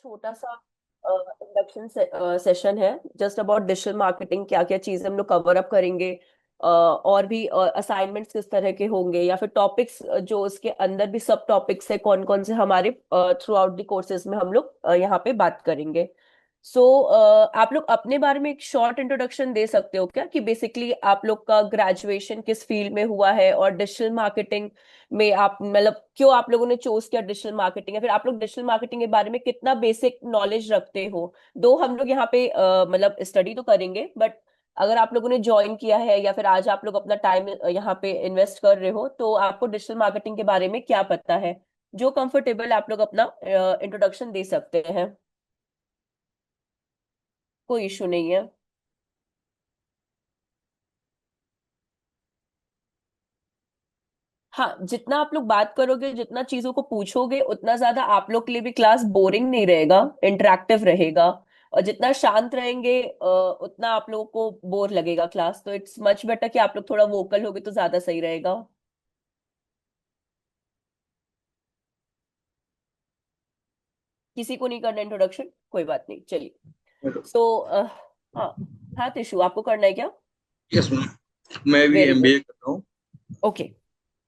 छोटा सा induction session है, जस्ट अबाउट डिजिटल मार्केटिंग। क्या क्या चीजें हम लोग कवर अप करेंगे, और भी असाइनमेंट्स किस तरह के होंगे, या फिर टॉपिक्स जो उसके अंदर भी सब टॉपिक्स है कौन कौन से हमारे थ्रू आउट द कोर्सेज में हम लोग यहाँ पे बात करेंगे। सो आप लोग अपने बारे में एक शॉर्ट इंट्रोडक्शन दे सकते हो क्या, कि बेसिकली आप लोग का ग्रेजुएशन किस फील्ड में हुआ है, और डिजिटल मार्केटिंग में आप मतलब क्यों आप लोगों ने चूज किया डिजिटल मार्केटिंग, या फिर आप लोग डिजिटल मार्केटिंग के बारे में कितना बेसिक नॉलेज रखते हो। दो हम लोग यहाँ पे मतलब स्टडी तो करेंगे, बट अगर आप लोगों ने ज्वाइन किया है या फिर आज आप लोग अपना टाइम यहाँ पे इन्वेस्ट कर रहे हो, तो आपको डिजिटल मार्केटिंग के बारे में क्या पता है। जो कंफर्टेबल आप लोग अपना इंट्रोडक्शन दे सकते हैं, कोई इशू नहीं है। हाँ, जितना आप लोग बात करोगे, जितना चीजों को पूछोगे, उतना ज्यादा आप लोग के लिए भी क्लास बोरिंग नहीं रहेगा, इंटरेक्टिव रहेगा। और जितना शांत रहेंगे उतना आप लोगों को बोर लगेगा क्लास। तो इट्स मच बेटर कि आप लोग थोड़ा वोकल होगे तो ज्यादा सही रहेगा। किसी को नहीं करना इंट्रोडक्शन, कोई बात नहीं, चलिए। सो हाँ, हाँ तिशु, आपको करना है क्या? यस मैम, मैं भी वेरी गुड। एमबीए कर रहा हूँ ओके।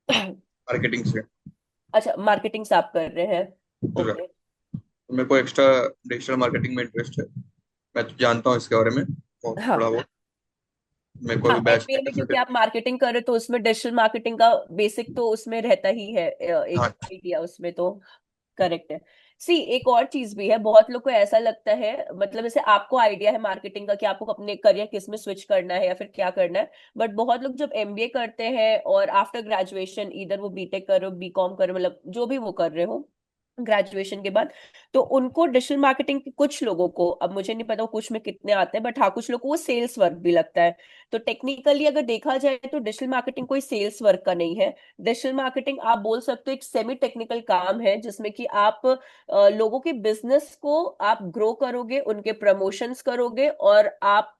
मार्केटिंग से। अच्छा, मार्केटिंग से आप कर रहे हैं। तो ओके। मेरे को एक्स्ट्रा डिजिटल मार्केटिंग में इंटरेस्ट है। मैं तो जानता हूँ इसके बारे में और थोड़ा हाँ, बहुत। मेरे को अभी हाँ बैच एमबीए में क्योंकि सर्टिफिकेट। आप मार्केटिंग कर रहे हो, तो उसमें डिजिटल मार्केटिंग का बेसिक तो उसमें रहता ही है, एक हाँ। आइडिया उसमें तो। करेक्ट है। सी, एक और चीज भी है, बहुत लोग को ऐसा लगता है, मतलब जैसे आपको आइडिया है मार्केटिंग का कि आपको अपने करियर किस में स्विच करना है या फिर क्या करना है। बट बहुत लोग जब एमबीए करते हैं और आफ्टर ग्रेजुएशन, इधर वो बीटेक करो, बीकॉम करो, मतलब जो भी वो कर रहे हो ग्रेजुएशन के बाद, तो उनको डिजिटल मार्केटिंग के कुछ लोगों को, अब मुझे नहीं पता वो कुछ में कितने आते हैं, बट हाँ कुछ लोगों को वो सेल्स वर्क भी लगता है। तो टेक्निकली अगर देखा जाए तो डिजिटल मार्केटिंग कोई सेल्स वर्क का नहीं है। डिजिटल मार्केटिंग आप बोल सकते हो एक सेमी टेक्निकल काम है, जिसमें कि आप लोगों के बिजनेस को आप ग्रो करोगे, उनके प्रमोशंस करोगे, और आप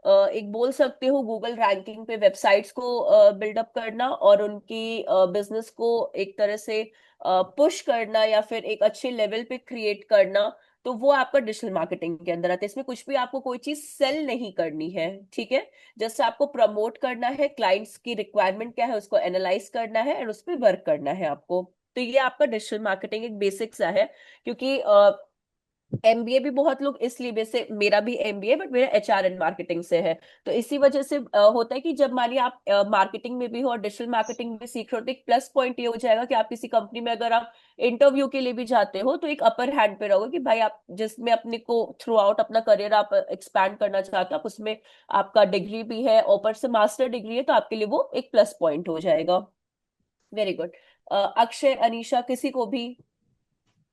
एक बोल सकते हो गूगल रैंकिंग पे वेबसाइट्स को बिल्डअप करना, और उनकी बिजनेस को एक तरह से पुश करना, या फिर एक अच्छे लेवल पे क्रिएट करना। तो वो आपका डिजिटल मार्केटिंग के अंदर आता है। इसमें कुछ भी आपको कोई चीज सेल नहीं करनी है, ठीक है। जैसे आपको प्रमोट करना है, क्लाइंट्स की रिक्वायरमेंट क्या है उसको एनालाइज करना है, और उस पर वर्क करना है आपको। तो ये आपका डिजिटल मार्केटिंग एक बेसिक सा है। क्योंकि एमबीए भी बहुत लोग इसलिए, वैसे मेरा भी एमबीए, बट मेरा एचआर एंड मार्केटिंग से है। तो इसी वजह से होता है कि जब मानिए आप मार्केटिंग में भी हो और डिजिटल मार्केटिंग में सीख रहे हो, तो एक प्लस पॉइंट ये हो जाएगा कि आप किसी कंपनी में अगर आप इंटरव्यू के लिए भी जाते हो, तो एक अपर हैंड पे रहोगे कि भाई आप जिसमें अपने को थ्रू आउट अपना करियर आप एक्सपैंड करना चाहते हो, आप उसमें आपका डिग्री भी है, ऊपर से मास्टर डिग्री है, तो आपके लिए वो एक प्लस पॉइंट हो जाएगा। Very good. अक्षय, अनीशा, किसी को भी,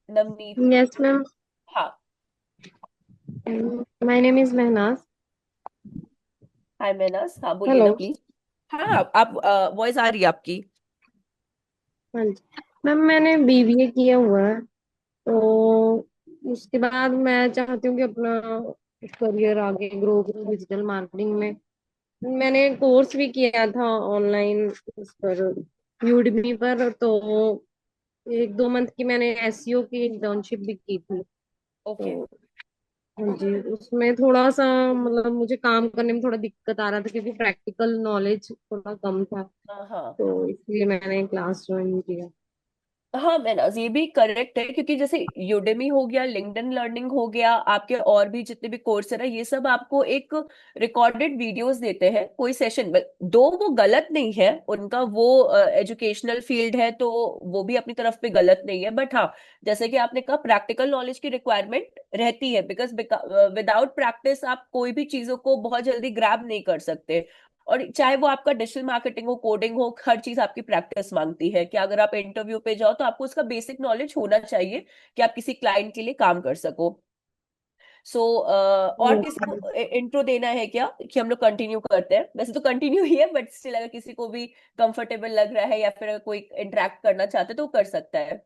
नवनीत। Yes ma'am. हाँ। My name is Mahnaz. Hi मैनस, हाँ बोलिए हेलो। ना प्लीज। हाँ आप वॉइस आ रही है आपकी। हाँ जी मैम, मैंने बीबीए किया हुआ है, तो उसके बाद मैं चाहती हूँ कि अपना करियर आगे ग्रो करूँ डिजिटल मार्केटिंग में। मैंने कोर्स भी किया था ऑनलाइन उस पर, यूडमी पर। तो 1-2 मंथ की मैंने एसईओ की इंटर्नशिप भी की थी। ओके। तो हाँ जी, उसमें थोड़ा सा मतलब मुझे काम करने में थोड़ा दिक्कत आ रहा था, क्योंकि प्रैक्टिकल नॉलेज थोड़ा कम था। हाँ हाँ। तो इसलिए मैंने क्लास ज्वाइन किया। हाँ मैनस, ये भी करेक्ट है, क्योंकि जैसे यूडेमी हो गया, लिंक्डइन लर्निंग हो गया, आपके और भी जितने भी कोर्स है ना, ये सब आपको एक रिकॉर्डेड वीडियोस देते हैं, कोई सेशन। दो वो गलत नहीं है, उनका वो एजुकेशनल फील्ड है, तो वो भी अपनी तरफ पे गलत नहीं है। बट हाँ, जैसे कि आपने कहा, प्रैक्टिकल नॉलेज की रिक्वायरमेंट रहती है, बिकॉज विदाउट प्रैक्टिस आप कोई भी चीजों को बहुत जल्दी ग्रैब नहीं कर सकते। और चाहे वो आपका डिजिटल मार्केटिंग हो, कोडिंग हो, हर चीज आपकी प्रैक्टिस मांगती है, कि अगर आप इंटरव्यू पे जाओ तो आपको उसका बेसिक नॉलेज होना चाहिए, कि आप किसी क्लाइंट के लिए काम कर सको। सो और किसी को इंट्रो देना है क्या, कि हम लोग कंटिन्यू करते हैं? वैसे तो कंटिन्यू ही है, बट स्टिल अगर किसी को भी कंफर्टेबल लग रहा है, या फिर अगर कोई इंटरेक्ट करना चाहते हैं तो वो कर सकता है।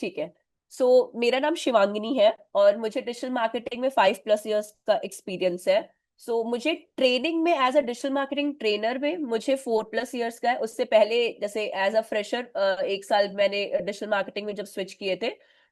ठीक है। सो मेरा नाम शिवांगिनी है, और मुझे डिजिटल मार्केटिंग में 5+ इयर्स का एक्सपीरियंस है। मुझे ट्रेनिंग में as a digital marketing trainer में मुझे 4+ इयर्स का है। उससे पहले जैसे एज अ फ्रेशर 1 साल मैंने डिजिटल मार्केटिंग में जब स्विच किए थे,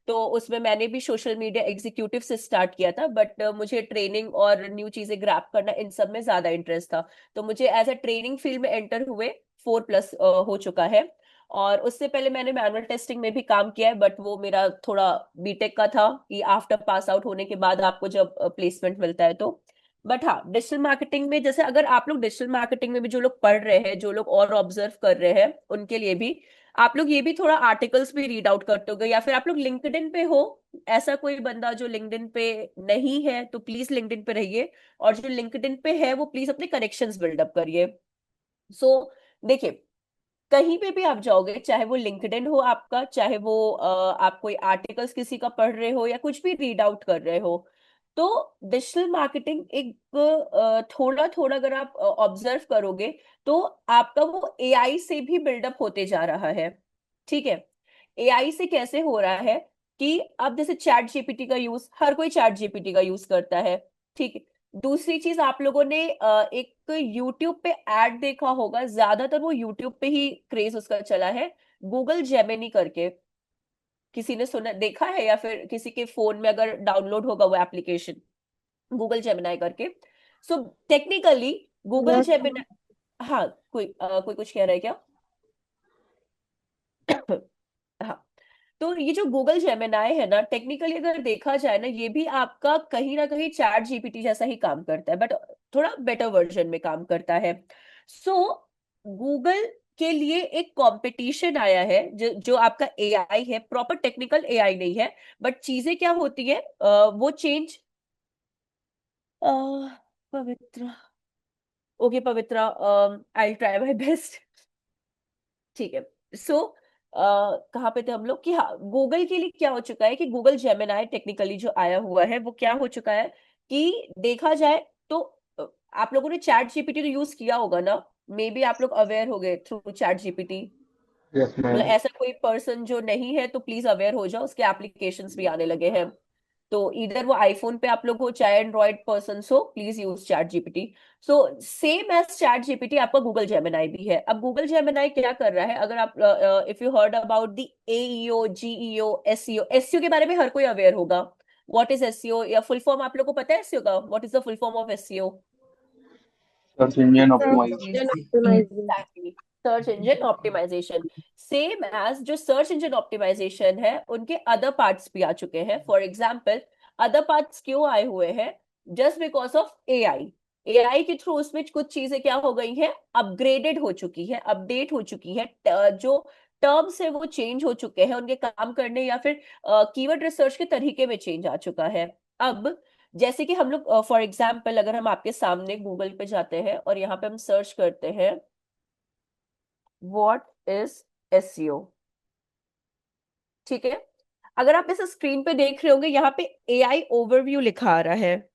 तो उसमें मैंने भी सोशल मीडिया एग्जीक्यूटिव से स्टार्ट किया था, बट मुझे ट्रेनिंग और न्यू चीजें ग्रैब करना इन सब में ज्यादा इंटरेस्ट था। तो मुझे एज अ ट्रेनिंग फील्ड में एंटर हुए 4+ हो चुका है। और उससे पहले मैंने मैनुअल टेस्टिंग में भी काम किया है, बट वो मेरा थोड़ा बीटेक का था कि आफ्टर पास आउट होने के बाद आपको जब प्लेसमेंट मिलता है तो। बट हाँ, डिजिटल मार्केटिंग में जैसे अगर आप लोग डिजिटल मार्केटिंग में भी जो लोग पढ़ रहे हैं, जो लोग और ऑब्जर्व कर रहे हैं, उनके लिए भी आप लोग ये भी थोड़ा आर्टिकल्स भी रीड आउट करते होगे, या फिर आप लोग लिंक्डइन पे हो। ऐसा कोई बंदा जो लिंक्डइन पे नहीं है तो प्लीज लिंक्डइन पे रहिए, और जो लिंक्डइन पे है वो प्लीज अपने कनेक्शंस बिल्डअप करिए। सो देखिए, कहीं पे भी आप जाओगे, चाहे वो लिंक्डइन हो आपका, चाहे वो आप कोई आर्टिकल्स किसी का पढ़ रहे हो या कुछ भी रीड आउट कर रहे हो, तो डिजिटल मार्केटिंग एक थोड़ा थोड़ा अगर आप ऑब्जर्व करोगे तो आपका वो एआई से भी बिल्डअप होते जा रहा है। ठीक है। एआई से कैसे हो रहा है कि अब जैसे चैट जीपीटी का यूज, हर कोई चैट जीपीटी का यूज करता है। ठीक है। दूसरी चीज, आप लोगों ने एक यूट्यूब पे ऐड देखा होगा, ज्यादातर वो यूट्यूब पे ही क्रेज उसका चला है, गूगल जेमिनी करके। किसी ने सुना, देखा है, या फिर किसी के फोन में अगर डाउनलोड होगा वो एप्लीकेशन, गूगल जेमिनाई करके। So technically Google yes Gemini. हाँ, कोई कुछ कह रहा है क्या? हाँ। तो ये जो गूगल जेमिनाई है ना, टेक्निकली अगर देखा जाए ना, ये भी आपका कहीं ना कहीं चैट जीपीटी जैसा ही काम करता है, बट थोड़ा बेटर वर्जन में काम करता है। सो गूगल के लिए एक कंपटीशन आया है, जो आपका एआई है, प्रॉपर टेक्निकल एआई नहीं है, बट चीजें क्या होती है, वो change. Pavitra, okay Pavitra, I try my best. ठीक है। सो कहाँ पे थे हम लोग, कि हाँ, गूगल के लिए क्या हो चुका है कि गूगल जेमिनाई टेक्निकली जो आया हुआ है वो क्या हो चुका है कि देखा जाए तो आप लोगों ने चैट जीपीटी तो यूज किया होगा ना, मे बी आप लोग अवेयर हो गए थ्रू चैट जीपीटी। यस मतलब मैम। ऐसा कोई पर्सन जो नहीं है तो प्लीज अवेयर हो जाओ, उसके एप्लीकेशंस भी आने लगे हैं। तो इधर वो आईफोन पे आप लोग हो चाहे एंड्रॉइड पर्सन हो, please use ChatGPT. So same as ChatGPT आपका गूगल जेमिनाई भी है। अब गूगल जेमिनाई क्या कर रहा है, अगर आप if you heard about the AEO, GEO, SEO, SEO के बारे में हर कोई अवेयर होगा। व्हाट इज एसईओ, या फुल फॉर्म आप लोग को पता है एसईओ का? What is the full form of SEO? Search engine search optimisation. Engine optimising. Exactly, search engine optimisation. Same as जो सर्च इंजन ऑप्टिमाइजेशन है, उनके अदर पार्ट्स भी आ चुके हैं। फॉर एग्जाम्पल, अदर पार्ट्स क्यों आए हुए हैं? Just because of AI. AI के थ्रू उसमें कुछ चीजें क्या हो गई हैं, अपग्रेडेड हो चुकी है, अपडेट हो चुकी है। जो टर्म्स है वो चेंज हो चुके हैं, उनके काम करने या फिर कीवर्ड रिसर्च के तरीके में चेंज आ चुका है। अब जैसे कि हम लोग फॉर एग्जाम्पल, अगर हम आपके सामने गूगल पे जाते हैं और यहाँ पे हम सर्च करते हैं व्हाट इज एसईओ। ठीक है। अगर आप इस स्क्रीन पे देख रहे होंगे, यहाँ पे एआई ओवरव्यू लिखा आ रहा है।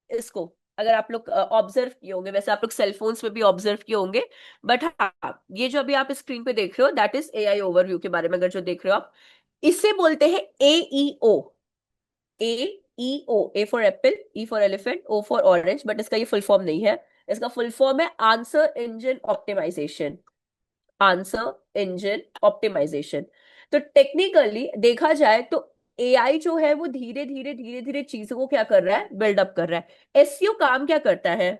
इसको अगर आप लोग ऑब्जर्व किए होंगे, वैसे आप लोग सेलफोन्स में भी ऑब्जर्व किए होंगे, बट हाँ, ये जो अभी आप स्क्रीन पे देख रहे हो दैट इज एआई ओवरव्यू के बारे में अगर जो देख रहे हो आप। इसे बोलते हैं AEO. AEO, A for apple, E for elephant, O for orange, but इसका ये फुल फॉर्म नहीं है। इसका फुल फॉर्म है answer engine optimisation. Answer engine optimisation. तो टेक्निकली देखा जाए तो एआई जो है वो धीरे धीरे धीरे धीरे चीजों को क्या कर रहा है, बिल्डअप कर रहा है। एसईओ काम क्या करता है,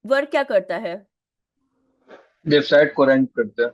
वर्क क्या करता है? वेबसाइट को रैंक करते हैं।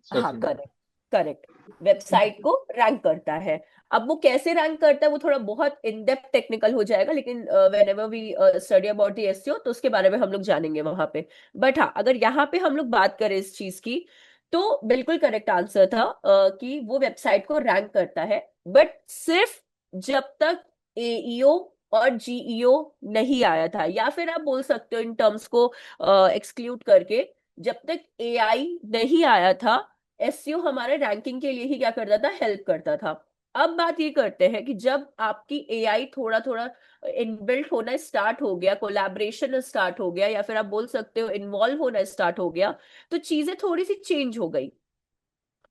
सर्च हाँ, इंजन। Correct, correct. वेबसाइट को रैंक करता है। अब वो कैसे रैंक करता है वो थोड़ा बहुत इन डेप्थ टेक्निकल हो जाएगा, लेकिन whenever we study about the SEO तो उसके बारे में हम लोग जानेंगे वहां पे। बट हाँ, अगर यहाँ पे हम लोग बात करें इस चीज की, तो बिल्कुल करेक्ट आंसर था कि वो वेबसाइट को रैंक करता है, बट सिर्फ जब तक एईओ और जीईओ नहीं आया था, या फिर आप बोल सकते हो इन टर्म्स को एक्सक्लूड करके, जब तक एआई नहीं आया था, एसईओ हमारे रैंकिंग के लिए ही क्या करता था, हेल्प करता था। अब बात ये करते हैं कि जब आपकी एआई थोड़ा थोड़ा इनबिल्ट होना स्टार्ट हो गया, कोलैबोरेशन स्टार्ट हो गया, या फिर आप बोल सकते हो इन्वॉल्व होना स्टार्ट हो गया, तो चीजें थोड़ी सी चेंज हो गई।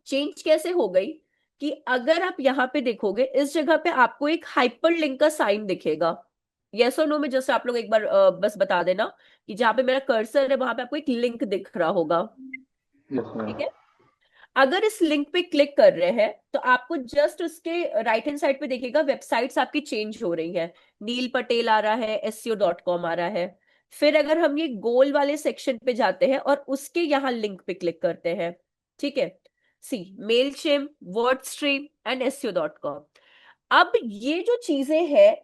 चेंज कैसे हो गई कि अगर आप यहाँ पे देखोगे, इस जगह पे आपको एक हाइपर लिंक का साइन दिखेगा। यस और नो में जस्ट आप लोग एक बार बस बता देना कि जहां पे मेरा कर्सर है वहां पे आपको एक लिंक दिख रहा होगा। Yes ma'am. ठीक है। अगर इस लिंक पे क्लिक कर रहे हैं तो आपको जस्ट उसके राइट हैंड साइड पे देखिएगा वेबसाइट्स आपकी चेंज हो रही है। नील पटेल आ रहा है, SEO.com आ रहा है। फिर अगर हम ये गोल वाले सेक्शन पे जाते हैं और उसके यहाँ लिंक पे क्लिक करते हैं, ठीक है, सी मेलशिम, वर्डस्ट्रीम एंड SEO.com। अब ये जो चीजें हैं,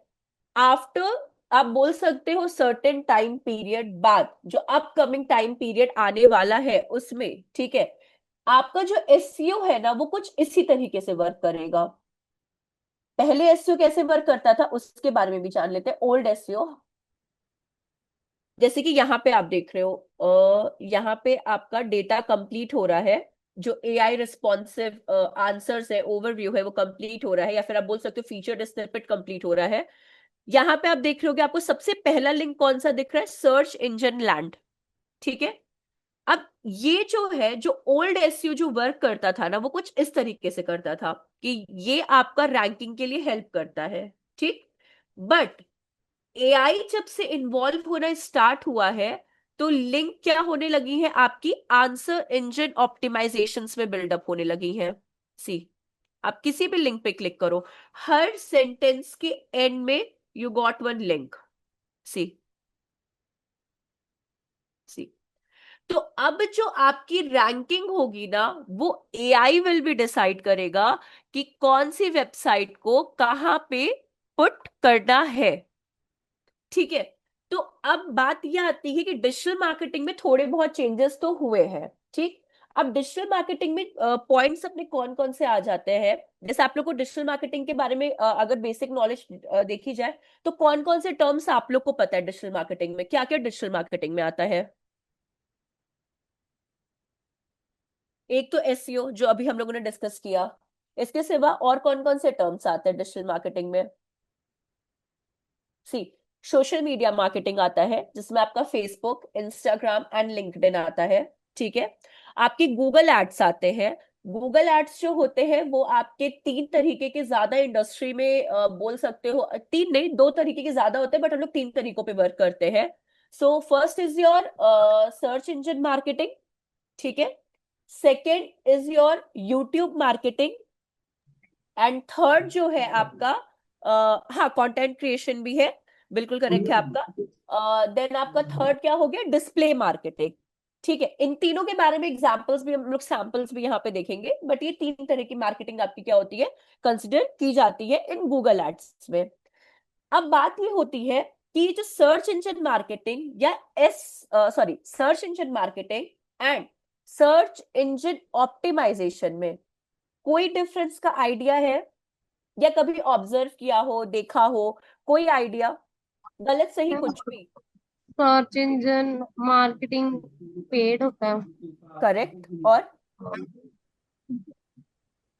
आफ्टर, आप बोल सकते हो सर्टेन टाइम पीरियड बाद, जो अपकमिंग टाइम पीरियड आने वाला है उसमें, ठीक है, आपका जो SEO है ना वो कुछ इसी तरीके से वर्क करेगा। पहले SEO कैसे वर्क करता था उसके बारे में भी जान लेते हैं। ओल्ड SEO, जैसे कि यहाँ पे आप देख रहे हो, यहाँ पे आपका डेटा कंप्लीट हो रहा है, जो AI रिस्पॉन्सिव आंसर्स है, ओवरव्यू है, वो कंप्लीट हो रहा है, या फिर आप बोल सकते हो फीचर स्निपेट कंप्लीट हो रहा है। यहाँ पे आप देख रहे हो कि आपको सबसे पहला लिंक कौन सा दिख रहा है, सर्च इंजन लैंड, ठीक है। अब ये जो है, जो ओल्ड SEO जो वर्क करता था ना वो कुछ इस तरीके से करता था कि ये आपका रैंकिंग के लिए हेल्प करता है, ठीक। बट AI जब से इन्वॉल्व होना स्टार्ट हुआ है तो लिंक क्या होने लगी है, आपकी आंसर इंजन ऑप्टिमाइजेशंस में बिल्डअप होने लगी है। सी, आप किसी भी लिंक पे क्लिक करो, हर सेंटेंस के एंड में यू गॉट वन लिंक। सी, सी, तो अब जो आपकी रैंकिंग होगी ना वो AI विल भी डिसाइड करेगा कि कौन सी वेबसाइट को कहां पे पुट करना है, ठीक है। तो अब बात यह आती है कि डिजिटल मार्केटिंग में थोड़े बहुत चेंजेस तो हुए हैं, ठीक। अब डिजिटल मार्केटिंग में पॉइंट्स अपने कौन कौन से आ जाते हैं, जैसे आप लोग को डिजिटल मार्केटिंग के बारे में अगर बेसिक नॉलेज देखी जाए तो कौन कौन से टर्म्स आप लोग को पता है डिजिटल मार्केटिंग में, क्या क्या डिजिटल मार्केटिंग में आता है। एक तो SEO जो अभी हम लोगों ने डिस्कस किया, इसके सिवा और कौन कौन से टर्म्स आते हैं डिजिटल मार्केटिंग में। सी, सोशल मीडिया मार्केटिंग आता है जिसमें आपका फेसबुक, इंस्टाग्राम एंड लिंक्डइन आता है, ठीक है। आपके गूगल एड्स आते हैं। गूगल एड्स जो होते हैं वो आपके तीन तरीके के, ज्यादा इंडस्ट्री में बोल सकते हो तीन नहीं दो तरीके के ज्यादा होते हैं, बट हम लोग तीन तरीकों पे वर्क करते हैं। So first is your search engine marketing, ठीक है। Second is your YouTube marketing, and third जो है आपका हाँ कंटेंट क्रिएशन भी है, बिल्कुल करेक्ट है आपका। देन आपका थर्ड क्या हो गया, डिस्प्ले मार्केटिंग, ठीक है। इन तीनों के बारे में एग्जांपल्स भी हम लोग सैंपल्स भी यहाँ पे देखेंगे, बट ये तीन तरह की मार्केटिंग आपकी क्या होती है, कंसिडर की जाती है इन गूगल एड्स में। अब बात ये होती है कि जो सर्च इंजन मार्केटिंग या S sorry search engine marketing and search engine optimisation में कोई डिफरेंस का आइडिया है, या कभी ऑब्जर्व किया हो, देखा हो, कोई आइडिया, गलत सही कुछ भी। सर्च इंजन मार्केटिंग पेड होता है। करेक्ट, और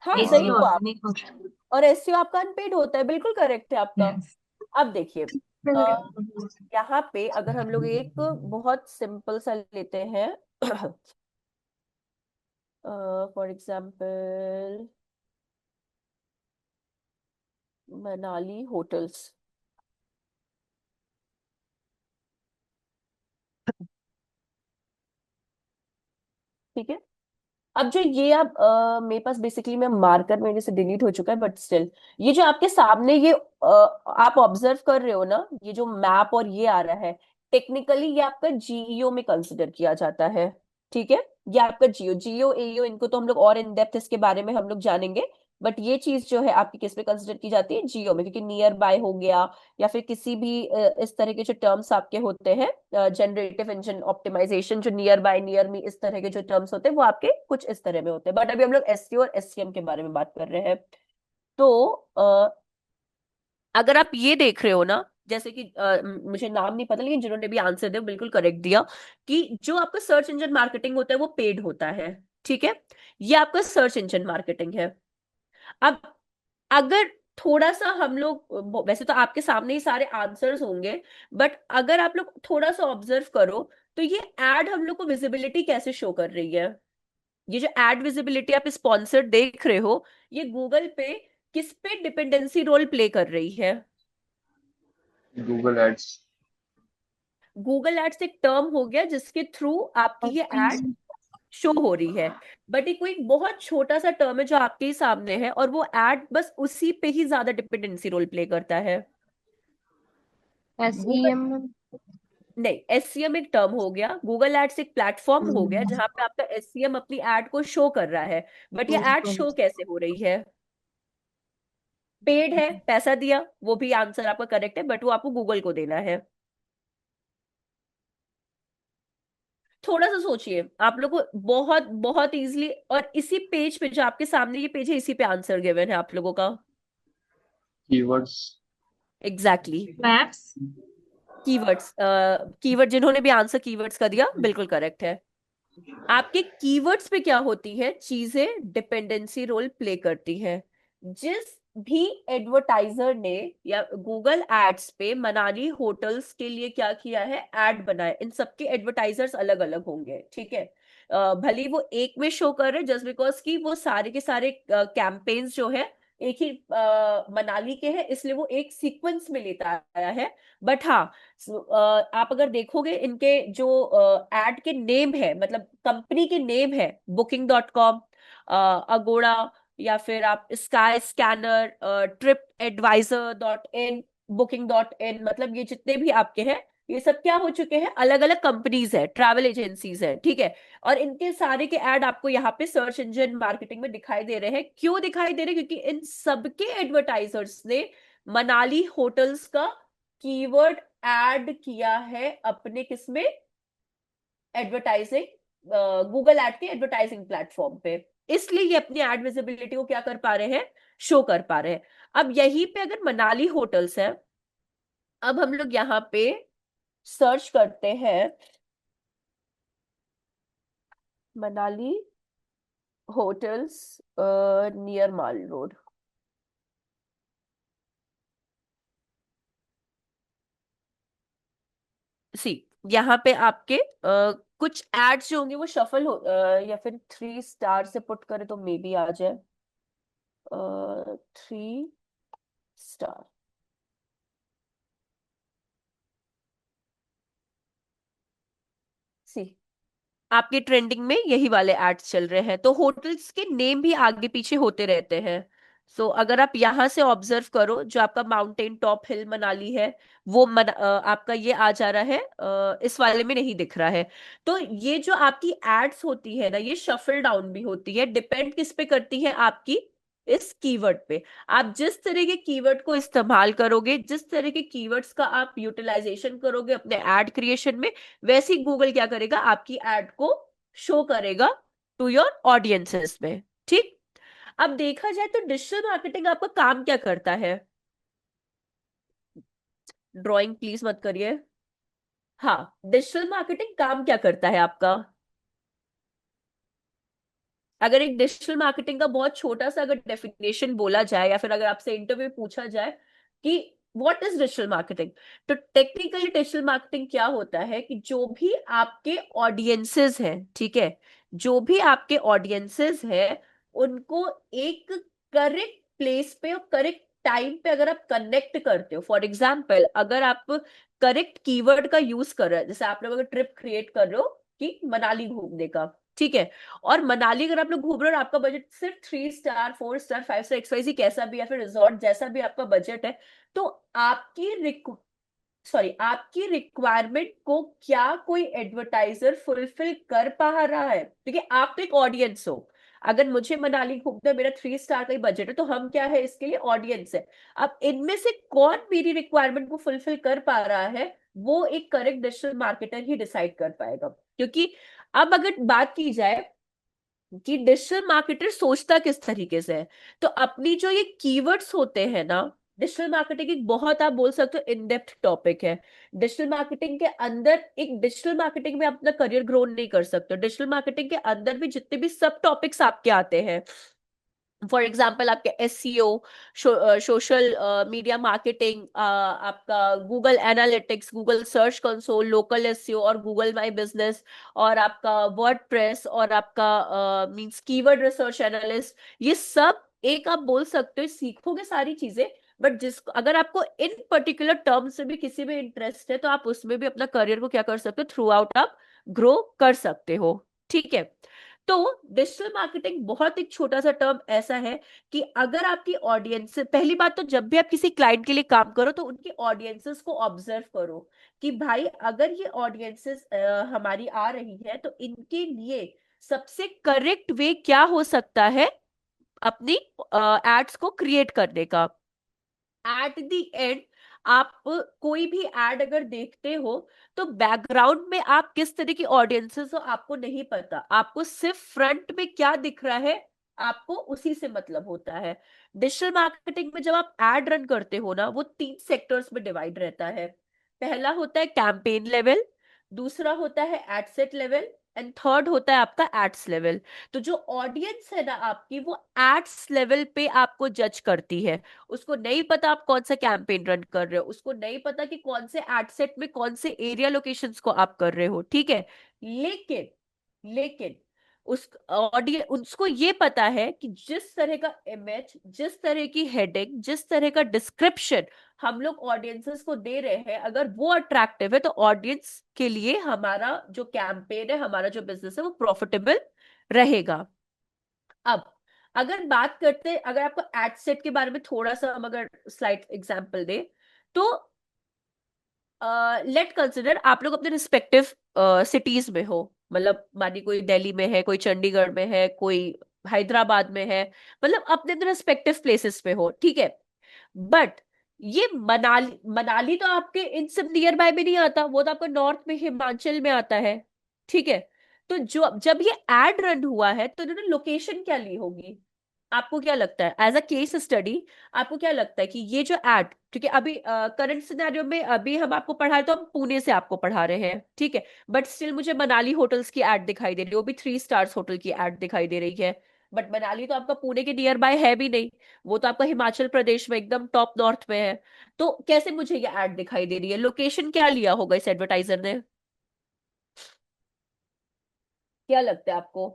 हाँ सही एसईओ हुआ आप, ऑर्गेनिक होता और SEO आपका अनपेड होता है, बिल्कुल करेक्ट है आपका। अब देखिए, यहाँ पे अगर हम लोग एक बहुत सिंपल सा लेते हैं, फॉर एग्जाम्पल मनाली होटल्स, ठीक है। अब जो ये आप मेरे पास बेसिकली में मार्कर मेरे से डिलीट हो चुका है, बट स्टिल ये जो आपके सामने ये आप ऑब्जर्व कर रहे हो ना, ये जो मैप और ये आ रहा है, टेक्निकली ये आपका GEO में कंसिडर किया जाता है, ठीक है। ये आपका जियो AEO, इनको तो हम लोग और इन डेप्थ इसके बारे में हम लोग जानेंगे, बट ये चीज जो है आपकी किस में कंसिडर की जाती है, GEO में, क्योंकि नियर बाय हो गया या फिर किसी भी इस तरह के जो टर्म्स आपके होते हैं, जनरेटिव इंजन ऑप्टिमाइजेशन, जो नियर बाय, नियर मी, इस तरह के जो टर्म्स होते हैं वो आपके कुछ इस तरह में होते हैं। बट अभी हम लोग SEO और SCM के बारे में बात कर रहे हैं। तो अगर आप ये देख रहे हो ना, जैसे कि मुझे नाम नहीं पता लेकिन जिन्होंने भी आंसर दिया बिल्कुल करेक्ट दिया, कि जो आपका सर्च इंजन मार्केटिंग होता है वो पेड होता है, ठीक है। ये आपका सर्च इंजन मार्केटिंग है। अब अगर थोड़ा सा हम लोग, वैसे तो आपके सामने ही सारे आंसर्स होंगे, बट अगर आप लोग थोड़ा सा ऑब्जर्व करो तो ये एड हम लोग को विजिबिलिटी कैसे शो कर रही है, ये जो एड विजिबिलिटी आप स्पॉन्सर्ड देख रहे हो, ये गूगल पे किस पे डिपेंडेंसी रोल प्ले कर रही है। Google ads. गूगल एड्स एक टर्म हो गया जिसके थ्रू आपकी ये एड शो हो रही है। बट ये कोई बहुत छोटा सा टर्म है जो आपके ही सामने है, और वो एड बस उसी पे ही ज्यादा डिपेंडेंसी रोल प्ले करता है। Google, SEM। नहीं, एससीएम एक टर्म हो गया, गूगल एड्स एक प्लेटफॉर्म हो गया जहां पे आपका एससीएम अपनी एड को शो कर रहा है। बट ये एड शो कैसे हो रही है? पेड है, पैसा दिया, वो भी आंसर आपका करेक्ट है, बट वो आपको गूगल को देना है। थोड़ा सा सोचिए, आप लोग को बहुत बहुत इजीली, और इसी पेज पे जो आपके सामने ये पेज है, इसी पे आंसर गिवन है आप लोगों का। Keywords. Exactly, maps. Keywords. Keyword, जिन्होंने भी आंसर कीवर्ड्स का दिया बिल्कुल करेक्ट है। आपके कीवर्ड्स पे क्या होती है चीजें, डिपेंडेंसी रोल प्ले करती है। जिस भी एडवर्टाइजर ने या गूगल एड्स पे मनाली होटल्स के लिए क्या किया है, ऐड बनाए, इन सबके एडवर्टाइजर्स अलग अलग होंगे, ठीक है। भले ही वो एक में शो कर रहे, जस्ट बिकॉज कि वो सारे के सारे कैंपेन्स जो है एक ही मनाली के हैं, इसलिए वो एक सीक्वेंस में लेता आया है। बट हाँ, आप अगर देखोगे इनके जो एड के नेम है, मतलब कंपनी के नेम है, Booking.com, अगोड़ा, या फिर आप स्काई स्कैनर, TripAdvisor.in, Booking.in, मतलब ये जितने भी आपके हैं, ये सब क्या हो चुके हैं, अलग अलग कंपनीज है, ट्रैवल एजेंसीज है, ठीक है। और इनके सारे के ऐड आपको यहाँ पे सर्च इंजन मार्केटिंग में दिखाई दे रहे हैं। क्यों दिखाई दे रहे हैं? क्योंकि इन सबके एडवर्टाइजर्स ने मनाली होटल्स का कीवर्ड ऐड किया है अपने किसमें, एडवर्टाइजिंग, गूगल ऐड के एडवर्टाइजिंग प्लेटफॉर्म पे। इसलिए ये अपनी एड विजिबिलिटी को क्या कर पा रहे हैं, शो कर पा रहे हैं। अब यहीं पे अगर मनाली होटल्स है, अब हम लोग यहाँ पे सर्च करते हैं मनाली होटल्स नियर माल रोड। सी, यहाँ पे आपके कुछ एड्स जो होंगे वो शफल हो, या फिर 3 स्टार से पुट करें तो मे बी आ जाए 3 स्टार। सी, आपके ट्रेंडिंग में यही वाले एड्स चल रहे हैं, तो होटल्स के नेम भी आगे पीछे होते रहते हैं। सो अगर आप यहां से ऑब्जर्व करो, जो आपका माउंटेन टॉप हिल मनाली है, वो आपका ये आ जा रहा है, इस वाले में नहीं दिख रहा है। तो ये जो आपकी एड्स होती है ना, ये शफल डाउन भी होती है, डिपेंड किस पे करती है, आपकी इस कीवर्ड पे। आप जिस तरह के कीवर्ड को इस्तेमाल करोगे, जिस तरह के कीवर्ड्स का आप यूटिलाइजेशन करोगे अपने एड क्रिएशन में, वैसे ही गूगल क्या करेगा, आपकी एड को शो करेगा टू योर ऑडियंसेस में, ठीक। अब देखा जाए तो डिजिटल मार्केटिंग आपका काम क्या करता है? ड्राइंग प्लीज मत करिए। हाँ, डिजिटल मार्केटिंग काम क्या करता है आपका? अगर एक डिजिटल मार्केटिंग का बहुत छोटा सा अगर डेफिनेशन बोला जाए, या फिर अगर आपसे इंटरव्यू पूछा जाए कि व्हाट इज डिजिटल मार्केटिंग, तो टेक्निकली डिजिटल मार्केटिंग क्या होता है कि जो भी आपके ऑडियंसेस हैं, ठीक है, जो भी आपके ऑडियंसेस हैं, उनको एक करेक्ट प्लेस पे और करेक्ट टाइम पे अगर आप कनेक्ट करते हो। फॉर एग्जाम्पल, अगर आप करेक्ट कीवर्ड का यूज कर रहे हैं, जैसे आप लोग अगर ट्रिप क्रिएट कर रहे हो कि मनाली घूमने का, ठीक है, और मनाली अगर आप लोग घूम रहे हो और आपका बजट सिर्फ 3 स्टार, 4 स्टार, 5 स्टार, XYZ कैसा भी, या फिर रिजॉर्ट जैसा भी आपका बजट है, तो आपकी रिक्वायरमेंट को क्या कोई एडवर्टाइजर फुलफिल कर पा रहा है? देखिए, आप तो एक ऑडियंस हो। अगर मुझे मनाली घूमना है, मेरा 3 स्टार का ही बजट है, तो हम क्या है, इसके लिए ऑडियंस है। अब इनमें से कौन मेरी रिक्वायरमेंट को फुलफिल कर पा रहा है, वो एक करेक्ट डिजिटल मार्केटर ही डिसाइड कर पाएगा। क्योंकि अब अगर बात की जाए कि डिजिटल मार्केटर सोचता किस तरीके से है, तो अपनी जो ये कीवर्ड्स होते हैं ना, डिजिटल मार्केटिंग एक बहुत, आप बोल सकते हो, इन डेप्थ टॉपिक है। डिजिटल मार्केटिंग के अंदर, एक डिजिटल मार्केटिंग में अपना करियर ग्रो नहीं कर सकते, डिजिटल मार्केटिंग के अंदर भी जितने भी सब टॉपिक्स आपके आते हैं, फॉर एग्जाम्पल आपके SEO, सोशल मीडिया मार्केटिंग, आपका Google analytics, Google search console, local SEO, और गूगल माई बिजनेस, और आपका वर्डप्रेस, और आपका मींस कीवर्ड रिसर्च एनालिस्ट, ये सब एक, आप बोल सकते हो, सीखोगे सारी चीजें। बट जिस, अगर आपको इन पर्टिकुलर टर्म से भी किसी में इंटरेस्ट है, तो आप उसमें भी अपना करियर को क्या कर सकते हो, थ्रू आउट आप ग्रो कर सकते हो, ठीक है। तो डिजिटल मार्केटिंग बहुत एक छोटा सा टर्म ऐसा है कि अगर आपकी ऑडियंस, पहली बात तो जब भी आप किसी क्लाइंट के लिए काम करो तो उनकी ऑडियंसेस को ऑब्जर्व करो कि भाई अगर ये ऑडियंसेस हमारी आ रही है तो इनके लिए सबसे करेक्ट वे क्या हो सकता है अपनी एड्स को क्रिएट करने का। एट द एंड आप कोई भी एड अगर देखते हो तो बैकग्राउंड में आप किस तरह की ऑडियंसेस हो आपको नहीं पता, आपको सिर्फ फ्रंट में क्या दिख रहा है आपको उसी से मतलब होता है। डिजिटल मार्केटिंग में जब आप एड रन करते हो ना वो 3 सेक्टर्स में डिवाइड रहता है। पहला होता है कैंपेन लेवल, दूसरा होता है ad set level, and third होता है आपका एड्स लेवल। तो जो ऑडियंस है ना आपकी वो एड्स लेवल पे आपको जज करती है। उसको नहीं पता आप कौन सा कैंपेन रन कर रहे हो, उसको नहीं पता कि कौन से एड सेट में कौन से एरिया लोकेशंस को आप कर रहे हो, ठीक है। लेकिन लेकिन उस ऑडियंस उसको ये पता है कि जिस तरह का इमेज, जिस तरह की हेडिंग, जिस तरह का डिस्क्रिप्शन हम लोग ऑडियंसेस को दे रहे हैं अगर वो अट्रैक्टिव है तो ऑडियंस के लिए हमारा जो कैंपेन है, हमारा जो बिजनेस है वो प्रॉफिटेबल रहेगा। अब अगर बात करते हैं, अगर आपको एड सेट के बारे में थोड़ा सा हम अगर स्लाइड एग्जांपल दे तो लेट कंसिडर आप लोग अपने रिस्पेक्टिव सिटीज में हो, मतलब मानिए कोई दिल्ली में है, कोई चंडीगढ़ में है, कोई हैदराबाद में है, मतलब अपने अपने रिस्पेक्टिव प्लेसेस पे हो, ठीक है। बट ये मनाली, मनाली तो आपके इन सब नियर बाय में नहीं आता, वो तो आपका नॉर्थ में हिमाचल में आता है, ठीक है। तो जो जब ये एड रन हुआ है तो इन्होंने लोकेशन क्या ली होगी, आपको क्या लगता है एज अ केस स्टडी, आपको क्या लगता है कि ये जो एड, ठीक है, अभी करंट सिनेरियो में अभी हम आपको पढ़ा रहे तो हम पुणे से आपको पढ़ा रहे हैं, ठीक है, बट स्टिल मुझे मनाली होटल्स की एड दिखाई दे रही है, वो भी 3 स्टार्स होटल की एड दिखाई दे रही है। बट मनाली तो आपका पुणे के नियर बाय है भी नहीं, वो तो आपका हिमाचल प्रदेश में एकदम टॉप नॉर्थ में है। तो कैसे मुझे ये एड दिखाई दे रही है, लोकेशन क्या लिया होगा इस एडवर्टाइजर ने, क्या लगता है आपको,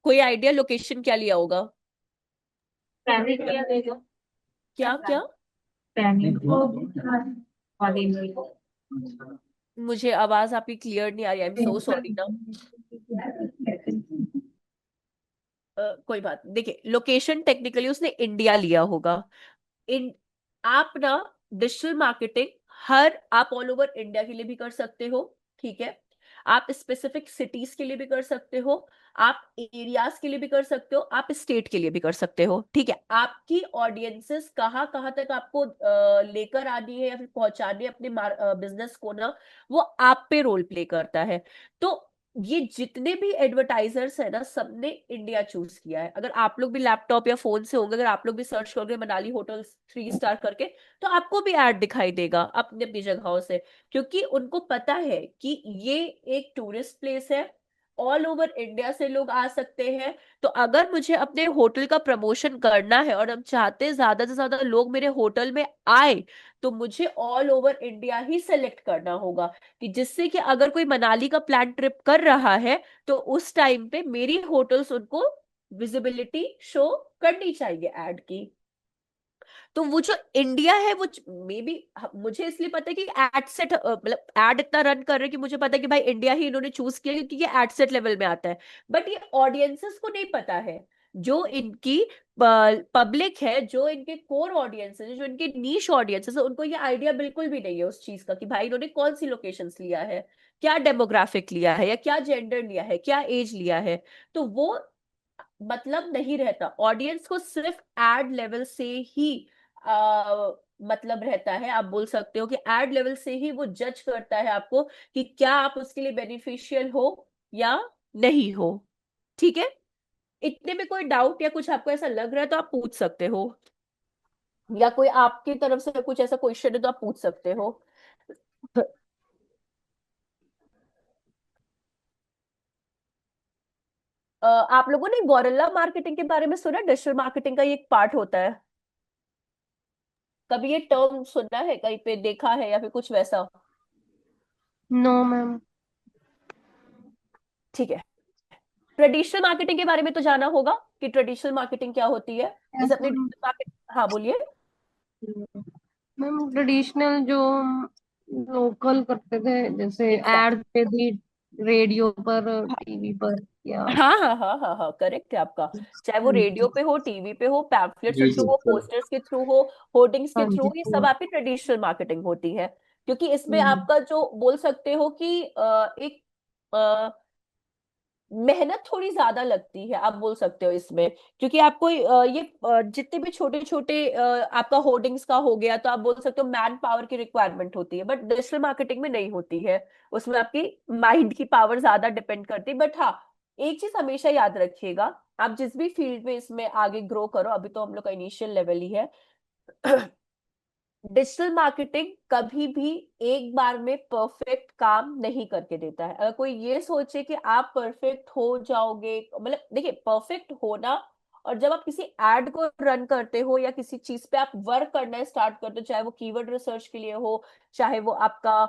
कोई आइडिया लोकेशन क्या लिया होगा। पैनिक किया देगा। क्या क्या, पैनिक हॉलीवुड मुझे आवाज आपकी क्लियर नहीं आ रही, आई एम सो सॉरी ना। कोई बात नहीं। देखिए लोकेशन टेक्निकली उसने इंडिया लिया होगा। इन आप ना डिजिटल मार्केटिंग हर आप ऑल ओवर इंडिया के लिए भी कर सकते हो, ठीक है। आप स्पेसिफिक सिटीज के लिए भी कर सकते हो, आप एरियाज के लिए भी कर सकते हो, आप स्टेट के लिए भी कर सकते हो, ठीक है। आपकी ऑडियंसेस कहाँ कहाँ तक आपको लेकर आनी है या फिर पहुंचानी है अपने बिजनेस को ना, वो आप पे रोल प्ले करता है। तो ये जितने भी एडवर्टाइजर्स है ना सबने इंडिया चूज किया है। अगर आप लोग भी लैपटॉप या फोन से होंगे, अगर आप लोग भी सर्च करोगे मनाली होटल्स 3 स्टार करके तो आपको भी ऐड दिखाई देगा अपनी अपनी जगहों से, क्योंकि उनको पता है कि ये एक टूरिस्ट प्लेस है, ऑल ओवर इंडिया से लोग आ सकते हैं। तो अगर मुझे अपने होटल का प्रमोशन करना है और हम चाहते हैं ज्यादा से ज्यादा लोग मेरे होटल में आए तो मुझे ऑल ओवर इंडिया ही सेलेक्ट करना होगा, कि जिससे कि अगर कोई मनाली का प्लान ट्रिप कर रहा है तो उस टाइम पे मेरी होटल्स उनको विजिबिलिटी शो करनी चाहिए ऐड की। तो वो जो इंडिया है वो मे बी, मुझे इसलिए पता है कि एड सेट मतलब एड इतना रन कर रहे हैं कि मुझे पता है कि भाई इंडिया ही इन्होंने चूज किया क्योंकि ये एड सेट लेवल में आता है। बट ये ऑडियंसेस को नहीं पता है, जो इनकी पब्लिक है, जो इनके कोर ऑडियंस है, जो इनके नीश ऑडियंसेस है, उनको ये आइडिया बिल्कुल भी नहीं है उस चीज का कि भाई इन्होंने कौन सी लोकेशंस लिया है, क्या डेमोग्राफिक लिया है, या क्या जेंडर लिया है, क्या एज लिया है। तो वो मतलब नहीं रहता, ऑडियंस को सिर्फ एड लेवल से ही मतलब रहता है। आप बोल सकते हो कि एड लेवल से ही वो जज करता है आपको कि क्या आप उसके लिए बेनिफिशियल हो या नहीं हो, ठीक है। इतने में कोई डाउट या कुछ आपको ऐसा लग रहा है तो आप पूछ सकते हो, या कोई आपकी तरफ से कुछ ऐसा क्वेश्चन है तो आप पूछ सकते हो। आप लोगों ने गोरिल्ला मार्केटिंग के बारे में सुना, डिजिटल मार्केटिंग का ये एक पार्ट होता है, कभी ये टर्म सुना है, कहीं पे देखा है या फिर कुछ वैसा। No ma'am. ठीक है, ट्रेडिशनल मार्केटिंग के बारे में तो जाना होगा कि ट्रेडिशनल मार्केटिंग क्या होती है, जैसे अपनी डिजिटल मार्केट, हाँ बोलिए। मैम ट्रेडिशनल जो लोकल करते थे जैसे एग्जैक्ट एड पे भी रेडियो पर, टीवी पर, या हाँ हाँ हाँ हाँ हाँ, करेक्ट है आपका। चाहे वो हाँ रेडियो जी। पे हो, टीवी पे हो, पैम्फलेट्स के थ्रू बिल्कुल हो, सर। पोस्टर्स के थ्रू हो, होर्डिंग्स के हाँ थ्रू, जी। ये सब आपकी ट्रेडिशनल मार्केटिंग होती है। क्योंकि इसमें हम्म, आपका जो बोल सकते हो कि एक मेहनत थोड़ी ज्यादा लगती है, आप बोल सकते हो इसमें। क्योंकि आपको ये जितने भी छोटे छोटे आपका होर्डिंग्स का हो गया, तो आप बोल सकते हो मैन पावर की रिक्वायरमेंट होती है, बट डिजिटल मार्केटिंग में नहीं होती है। उसमें आपकी माइंड की पावर ज्यादा डिपेंड करती है। बट हाँ, एक चीज हमेशा याद रखिएगा, आप जिस भी फील्ड में इसमें आगे ग्रो करो, अभी तो हम लोग का इनिशियल लेवल ही है, डिजिटल मार्केटिंग कभी भी एक बार में परफेक्ट काम नहीं करके देता है। अगर कोई ये सोचे कि आप परफेक्ट हो जाओगे, मतलब देखिए, परफेक्ट होना और जब आप किसी एड को रन करते हो या किसी चीज पे आप वर्क करना स्टार्ट करते हो, चाहे वो कीवर्ड रिसर्च के लिए हो, चाहे वो आपका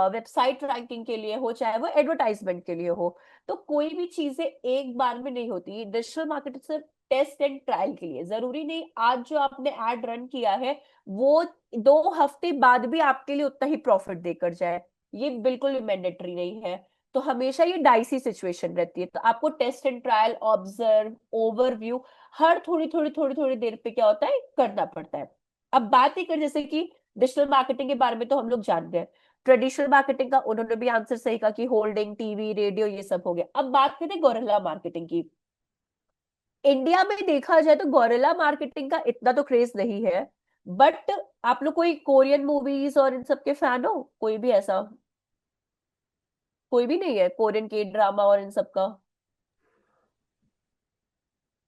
वेबसाइट रैंकिंग के लिए हो, चाहे वो एडवर्टाइजमेंट के लिए हो, तो कोई भी चीजें एक बार में नहीं होती। डिजिटल मार्केटिंग सिर्फ टेस्ट एंड ट्रायल के लिए, जरूरी नहीं आज जो आपने एड रन किया है वो 2 हफ्ते बाद भी आपके लिए उतना ही प्रॉफिट देकर जाए, ये बिल्कुल भी मैंडेटरी नहीं है। तो हमेशा ये डाइसी सिचुएशन रहती है, तो आपको test and trial, observe, overview हर थोड़ी थोड़ी थोड़ी थोड़ी देर पे क्या होता है, करना पड़ता है। अब बात ही कर, जैसे कि डिजिटल मार्केटिंग के बारे में तो हम लोग जान गए, ट्रेडिशनल मार्केटिंग का उन्होंने भी आंसर सही कहा कि होल्डिंग, टीवी, रेडियो, ये सब हो गया। अब बात करते हैं गोरिल्ला मार्केटिंग की। इंडिया में देखा जाए तो गोरिल्ला मार्केटिंग का इतना तो क्रेज नहीं है, बट आप लोग कोई कोरियन मूवीज और इन सब के फैन हो? कोई भी ऐसा? कोई भी नहीं है कोरियन के ड्रामा और इन सब का?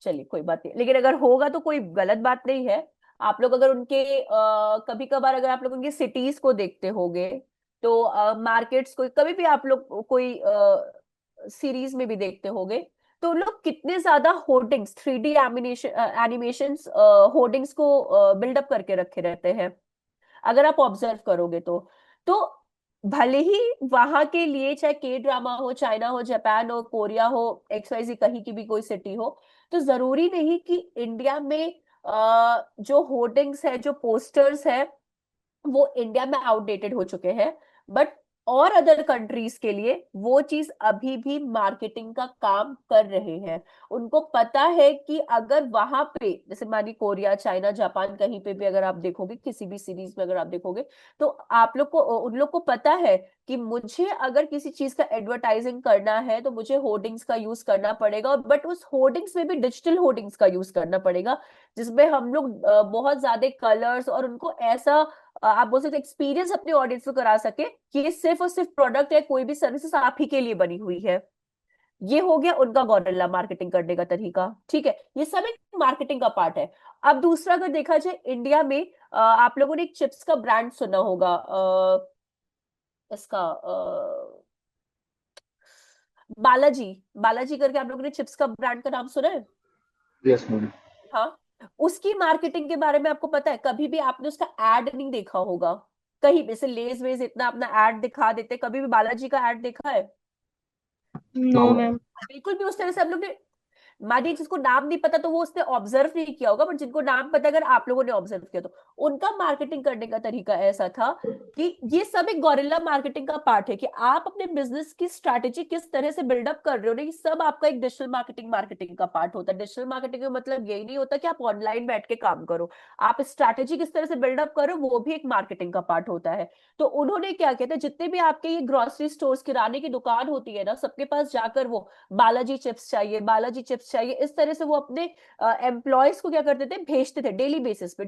चलिए कोई बात नहीं, लेकिन अगर होगा तो कोई गलत बात नहीं है। आप लोग अगर उनके कभी कभार अगर आप लोग उनकी सिटीज को देखते होगे, तो मार्केट्स को कभी भी आप लोग कोई सीरीज में भी देखते होगे, तो उन लोग कितने ज्यादा होर्डिंग्स, 3D एनिमेशंस, होर्डिंग्स को बिल्डअप करके रखे रहते हैं, अगर आप ऑब्जर्व करोगे तो भले ही वहां के लिए चाहे के ड्रामा हो, चाइना हो, जापान हो, कोरिया हो, XYZ कहीं की भी कोई सिटी हो, तो जरूरी नहीं कि इंडिया में जो होर्डिंग्स है, जो पोस्टर्स है, वो इंडिया में आउटडेटेड हो चुके हैं। बट और अदर कंट्रीज के लिए वो चीज अभी भी मार्केटिंग का काम कर रहे हैं। उनको पता है कि अगर वहां पे, जैसे मानिए कोरिया, चाइना, जापान, कहीं पे भी अगर आप देखोगे, किसी भी सीरीज में अगर आप देखोगे, तो आप लोग को, उन लोग को पता है कि मुझे अगर किसी चीज का एडवर्टाइजिंग करना है तो मुझे होर्डिंग्स का यूज करना पड़ेगा, बट उस होर्डिंग्स में भी डिजिटल होर्डिंग्स का यूज करना पड़ेगा, जिसमें हम लोग बहुत ज्यादा कलर्स और उनको ऐसा आप बोल सकते एक्सपीरियंस अपने ऑडियंस को करा सके कि ये सिर्फ और सिर्फ प्रोडक्ट है, कोई भी सर्विसेज आप ही के लिए बनी हुई है। ये हो गया उनका गॉरिल्ला मार्केटिंग करने का तरीका, ठीक है, ये सब एक मार्केटिंग का पार्ट है। अब दूसरा अगर देखा जाए इंडिया में, आप लोगों ने एक चिप्स का ब्रांड सुना होगा, इसका बालाजी। बालाजी करके आप लोगों ने चिप्स का ब्रांड का नाम सुना है? Yes ma'am. हाँ। उसकी मार्केटिंग के बारे में आपको पता है? कभी भी आपने उसका एड नहीं देखा होगा कहीं भी, जैसे लेज वेज इतना अपना एड दिखा देते, कभी भी बालाजी का एड देखा है? No ma'am. बिल्कुल भी उस तरह से हम लोग ने, मानिए जिसको नाम नहीं पता तो वो उसने ऑब्जर्व नहीं किया होगा, बट जिनको नाम पता, अगर आप लोगों ने ऑब्जर्व किया तो उनका मार्केटिंग करने का तरीका ऐसा था कि ये सब एक गॉरिल्ला मार्केटिंग का पार्ट है, कि आप अपने बिजनेस की स्ट्रैटेजी किस तरह से बिल्डअप कर रहे हो ना, ये सब आपका एक डिजिटल मार्केटिंग का पार्ट होता है। डिजिटल मार्केटिंग का मतलब यही नहीं होता कि आप ऑनलाइन बैठ के काम करो, आप स्ट्रैटेजी किस तरह से बिल्डअप करो, वो भी एक मार्केटिंग का पार्ट होता है। तो उन्होंने क्या किया था, जितने भी आपके ये ग्रोसरी स्टोर्स, किराने की दुकान होती है ना, सबके पास जाकर वो बालाजी चिप्स चाहिए, बालाजी चिप्स चाहिए, इस तरह से वो अपने एम्प्लॉयज को क्या करते थे, भेजते थे, डेली बेसिस पे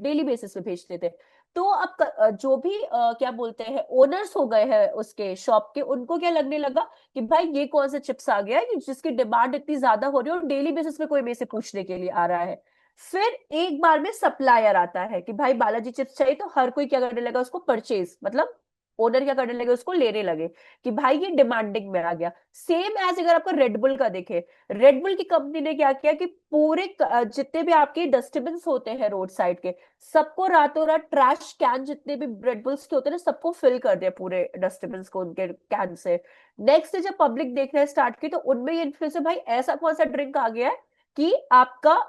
भेजते थे। तो अब जो भी क्या बोलते हैं, ओनर्स हो गए हैं उसके शॉप के, उनको क्या लगने लगा कि भाई ये कौन सा चिप्स आ गया है कि जिसकी डिमांड इतनी ज्यादा हो रही है और डेली बेसिस पे कोई मेरे से पूछने के लिए आ रहा है। फिर एक बार में सप्लायर आता है कि भाई बालाजी चिप्स चाहिए, तो हर कोई क्या करने लगा, उसको परचेज, मतलब ओनर क्या करने लगे, उसको लेने लगे, कि भाई ये डिमांडिंग में आ गया। सेम एज अगर आपको रेडबुल का देखे, रेडबुल की कंपनी ने क्या किया कि पूरे जितने भी आपके डस्टबिन होते हैं रोड साइड के, सबको रातों रात ट्रैश कैन जितने भी रेडबुल्स के होते हैं ना, सबको फिल कर दिया पूरे डस्टबिन को उनके कैन से। नेक्स्ट जब पब्लिक देखना स्टार्ट की, तो उनमें ये इन्फ्लुएंस है, भाई ऐसा कौन सा ड्रिंक आ गया है कि आपका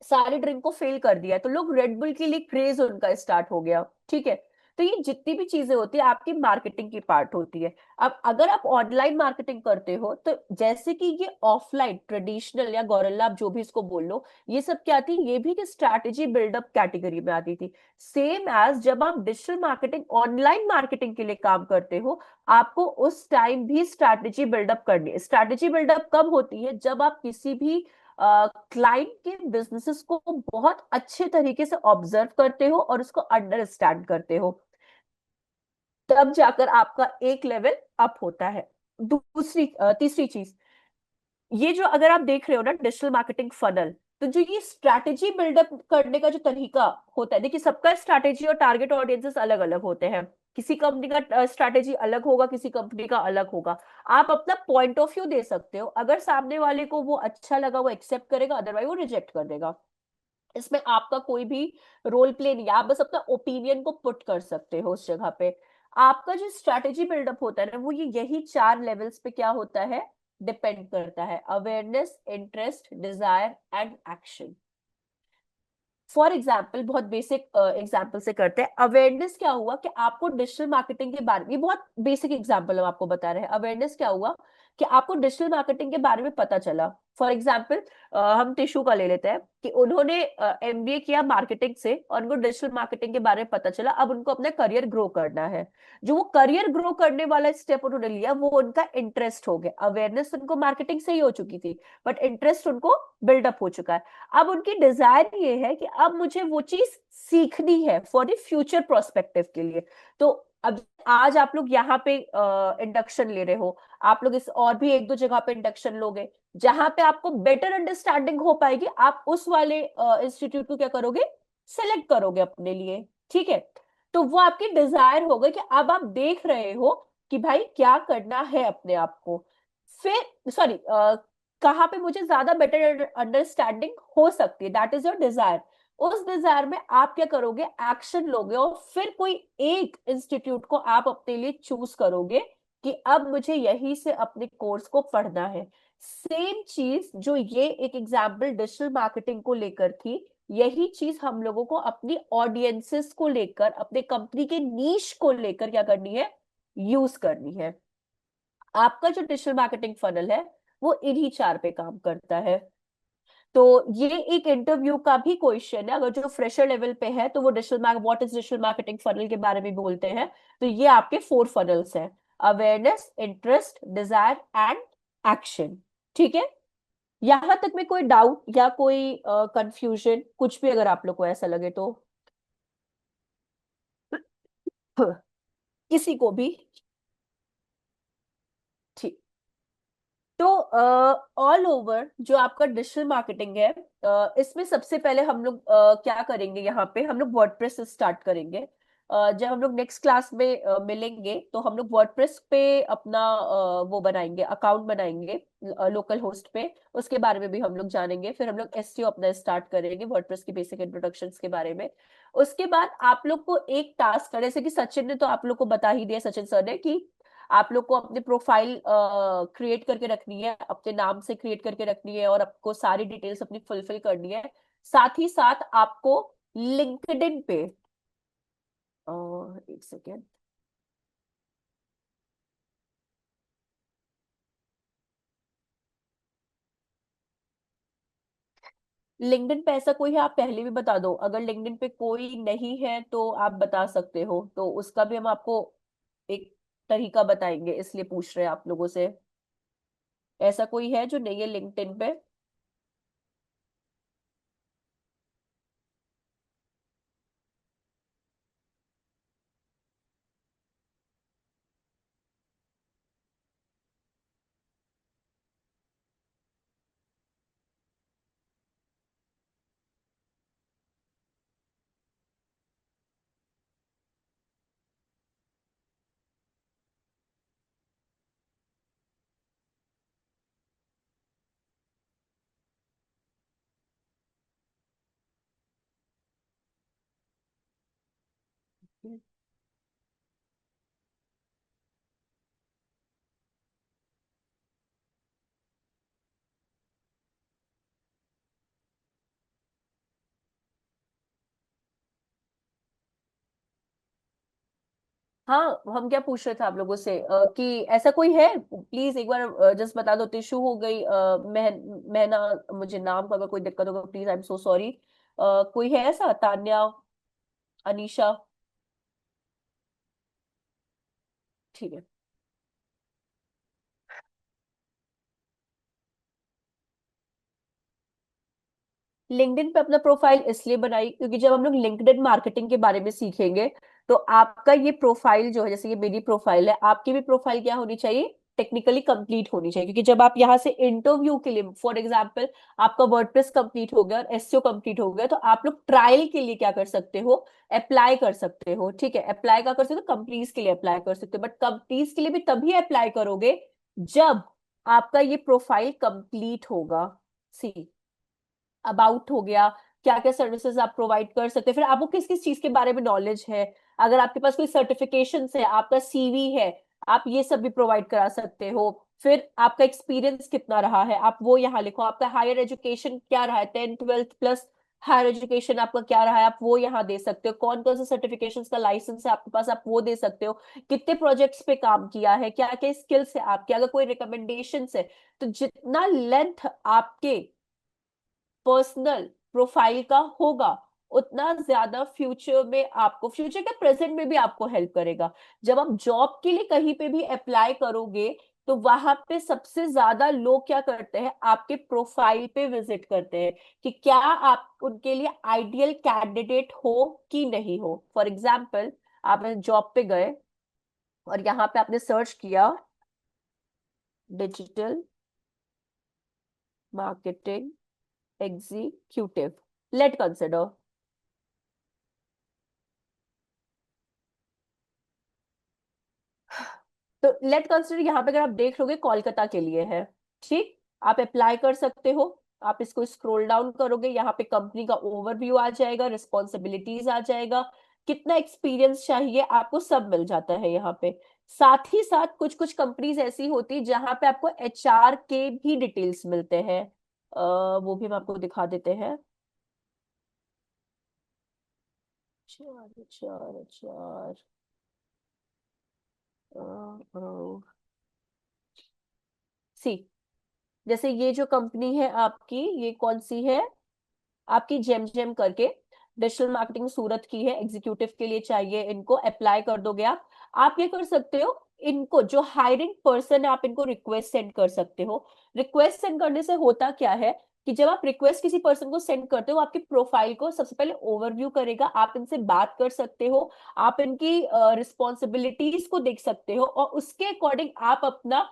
सारे ड्रिंक को फेल कर दिया है, तो लोग रेडबुल के लिए क्रेज उनका स्टार्ट हो गया, ठीक है। तो ये जितनी भी चीजें होती है आपकी मार्केटिंग की पार्ट होती है। अब अगर आप ऑनलाइन मार्केटिंग करते हो तो जैसे कि ये ऑफलाइन ट्रेडिशनल या गोरिल्ला, आप जो भी इसको बोल लो, ये सब क्या थी, ये भी स्ट्रैटेजी बिल्डअप कैटेगरी में आती थी। सेम एज जब आप डिजिटल मार्केटिंग ऑनलाइन मार्केटिंग के लिए काम करते हो, आपको उस टाइम भी स्ट्रैटेजी बिल्डअप करनी है। स्ट्रैटेजी बिल्डअप कब होती है, जब आप किसी भी क्लाइंट के बिजनेसेस को बहुत अच्छे तरीके से ऑब्जर्व करते हो और उसको अंडरस्टैंड करते हो, तब जाकर आपका एक लेवल अप होता है। तीसरी चीज, ये जो अगर आप देख रहे हो ना डिजिटल मार्केटिंग फनल, तो जो ये स्ट्रैटेजी बिल्डअप करने का जो तरीका होता है, देखिए सबका स्ट्रैटेजी और टारगेट ऑडियंसेस अलग अलग होते हैं। किसी कंपनी का स्ट्रैटेजी अलग होगा, किसी कंपनी का अलग होगा। आप अपना पॉइंट ऑफ व्यू दे सकते हो, अगर सामने वाले को वो अच्छा लगा वो एक्सेप्ट करेगा, अदरवाइज वो रिजेक्ट कर देगा। इसमें आपका कोई भी रोल प्ले नहीं है, आप बस अपना ओपिनियन को पुट कर सकते हो उस जगह पे। आपका जो स्ट्रैटेजी बिल्डअप होता है ना, वो ये यही 4 लेवल्स पे क्या होता है, डिपेंड करता है। Awareness, interest, desire and action. For example, बहुत बेसिक एग्जाम्पल से करते हैं। अवेयरनेस क्या हुआ कि आपको डिजिटल मार्केटिंग के बारे में, ये बहुत बेसिक एग्जाम्पल हम आपको बता रहे हैं। अवेयरनेस क्या हुआ कि आपको डिजिटल मार्केटिंग के बारे में पता चला। फॉर एग्जाम्पल, हम टिशू का ले लेते हैं कि उन्होंने एमबीए किया मार्केटिंग से और उनको डिजिटल मार्केटिंग के बारे में पता चला। अब उनको अपना करियर ग्रो करना है। जो वो करियर ग्रो करने वाला स्टेप उन्होंने लिया, वो उनका इंटरेस्ट हो गया। अवेयरनेस उनको मार्केटिंग से ही हो चुकी थी, बट इंटरेस्ट उनको बिल्डअप हो चुका है। अब उनकी डिजायर ये है कि अब मुझे वो चीज सीखनी है फॉर द फ्यूचर प्रोस्पेक्टिव के लिए। तो अब आज आप लोग यहाँ पे इंडक्शन ले रहे हो, आप लोग इस और भी एक दो जगह पे इंडक्शन लोगे, जहां पे आपको बेटर अंडरस्टैंडिंग हो पाएगी, आप उस वाले इंस्टीट्यूट को क्या करोगे, सेलेक्ट करोगे अपने लिए। ठीक है, तो वो आपकी डिजायर हो गई कि अब आप देख रहे हो कि भाई क्या करना है अपने आप को। फिर सॉरी, कहाँ पे मुझे ज्यादा बेटर अंडरस्टैंडिंग हो सकती है, दैट इज योर डिजायर। उस डिजायर में आप क्या करोगे, एक्शन लोगे और फिर कोई एक इंस्टीट्यूट को आप अपने लिए चूज करोगे कि अब मुझे यहीं से अपने कोर्स को पढ़ना है। सेम चीज जो ये एक एग्जाम्पल डिजिटल मार्केटिंग को लेकर थी, यही चीज हम लोगों को अपनी ऑडियंसेस को लेकर, अपने कंपनी के नीश को लेकर क्या करनी है, यूज करनी है। आपका जो डिजिटल मार्केटिंग फनल है, वो इन्हीं 4 पे काम करता है। तो ये एक इंटरव्यू का भी क्वेश्चन है, अगर जो फ्रेशर लेवल पे है तो वो digital what is digital marketing funnel के बारे में बोलते हैं। तो ये आपके 4 फनल्स हैं, awareness, interest, desire and action. ठीक है, यहां तक में कोई डाउट या कोई कंफ्यूजन, कुछ भी अगर आप लोग को ऐसा लगे तो किसी को भी। ठीक, तो ऑल ओवर जो आपका डिजिटल मार्केटिंग है, इसमें सबसे पहले हम लोग क्या करेंगे, यहाँ पे हम लोग वर्डप्रेस से स्टार्ट करेंगे। जब हम लोग नेक्स्ट क्लास में मिलेंगे तो हम लोग वर्डप्रेस पे अपना वो बनाएंगे, अकाउंट बनाएंगे लोकल होस्ट पे, उसके बारे में भी हम लोग जानेंगे। फिर हम लोग एसईओ अपना स्टार्ट करेंगे, वर्डप्रेस की बेसिक इंट्रोडक्शंस के बारे में। उसके बाद आप लोग को एक टास्क है, जैसे कि सचिन ने तो आप लोग को बता ही दिया, सचिन सर ने, कि आप लोग को अपनी प्रोफाइल क्रिएट करके रखनी है, अपने नाम से क्रिएट करके रखनी है और आपको सारी डिटेल्स अपनी फुलफिल करनी है। साथ ही साथ आपको लिंक्डइन पे, एक सेकेंड, लिंक्डइन पे ऐसा कोई है, आप पहले भी बता दो, अगर लिंक्डइन पे कोई नहीं है तो आप बता सकते हो, तो उसका भी हम आपको एक तरीका बताएंगे, इसलिए पूछ रहे हैं आप लोगों से। ऐसा कोई है जो नहीं है लिंक्डइन पे? हाँ, हम क्या पूछ रहे थे आप लोगों से कि ऐसा कोई है, प्लीज एक बार जस्ट बता दो। टिशू हो गई, महना, मुझे नाम का अगर कोई दिक्कत होगा please, I am so sorry. कोई है ऐसा, तान्या, अनीशा? ठीक है। लिंक्डइन पे अपना प्रोफाइल इसलिए बनाई क्योंकि जब हम लोग लिंक्डइन मार्केटिंग के बारे में सीखेंगे तो आपका ये प्रोफाइल जो है, जैसे ये मेरी प्रोफाइल है, आपकी भी प्रोफाइल क्या होनी चाहिए, टेक्निकली कंप्लीट होनी चाहिए। क्योंकि जब आप यहाँ से इंटरव्यू के लिए, फॉर एग्जांपल आपका वर्डप्रेस कंप्लीट हो गया और एसईओ कंप्लीट हो गया, तो आप लोग ट्रायल के लिए क्या कर सकते हो, अप्लाई कर सकते हो। ठीक है, अप्लाई क्या कर सकते हो, कंपनीज के लिए अप्लाई कर सकते हो। बट कंपनीज के लिए भी तभी अप्लाई करोगे जब आपका ये प्रोफाइल कंप्लीट होगा। सी, अबाउट हो गया, क्या क्या सर्विसेज आप प्रोवाइड कर सकते हैं, फिर आपको किस किस चीज के बारे में नॉलेज है, अगर आपके पास कोई सर्टिफिकेशन है, आपका सीवी है, आप ये सब भी प्रोवाइड करा सकते हो। फिर आपका एक्सपीरियंस कितना रहा है, आप वो यहाँ लिखो। आपका हायर एजुकेशन क्या रहा है, 10th 12th plus higher education आपका क्या रहा है, आप वो यहाँ दे सकते हो। कौन कौन से सर्टिफिकेशंस का लाइसेंस है आपके पास, आप वो दे सकते हो। कितने प्रोजेक्ट्स पे काम किया है, क्या क्या स्किल्स है आपके, अगर कोई रिकमेंडेशन है। तो जितना लेंथ आपके पर्सनल प्रोफाइल का होगा, उतना ज्यादा फ्यूचर में आपको, फ्यूचर के प्रेजेंट में भी आपको हेल्प करेगा। जब आप जॉब के लिए कहीं पे भी अप्लाई करोगे तो वहां पे सबसे ज्यादा लोग क्या करते हैं, आपके प्रोफाइल पे विजिट करते हैं कि क्या आप उनके लिए आइडियल कैंडिडेट हो कि नहीं हो। फॉर एग्जाम्पल, आप जॉब पे गए और यहाँ पे आपने सर्च किया digital marketing executive, late consider. तो लेट कंसिडर यहाँ पे अगर आप देख लोगे कोलकाता के लिए है। ठीक, आप अप्लाई कर सकते हो। आप इसको स्क्रॉल डाउन करोगे, यहाँ पे कंपनी का ओवरव्यू आ जाएगा, रिस्पॉन्सिबिलिटीज आ जाएगा, कितना एक्सपीरियंस चाहिए आपको, सब मिल जाता है यहाँ पे। साथ ही साथ कुछ कुछ कंपनीज ऐसी होती जहां पे आपको एचआर के भी डिटेल्स मिलते हैं। वो भी हम आपको दिखा देते हैं। चार चार चार, सी, जैसे ये जो कंपनी है आपकी, ये कौन सी है आपकी, जेम जेम करके, डिजिटल मार्केटिंग सूरत की है, एग्जीक्यूटिव के लिए चाहिए, इनको अप्लाई कर दोगे आप ये कर सकते हो। इनको जो हायरिंग पर्सन है, आप इनको रिक्वेस्ट सेंड कर सकते हो। रिक्वेस्ट सेंड करने से होता क्या है कि जब आप रिक्वेस्ट किसी पर्सन को सेंड करते हो, आपकी प्रोफाइल को सबसे पहले ओवरव्यू करेगा, आप इनसे बात कर सकते हो, आप इनकी रिस्पॉन्सिबिलिटीज को देख सकते हो, और उसके अकॉर्डिंग आप अपना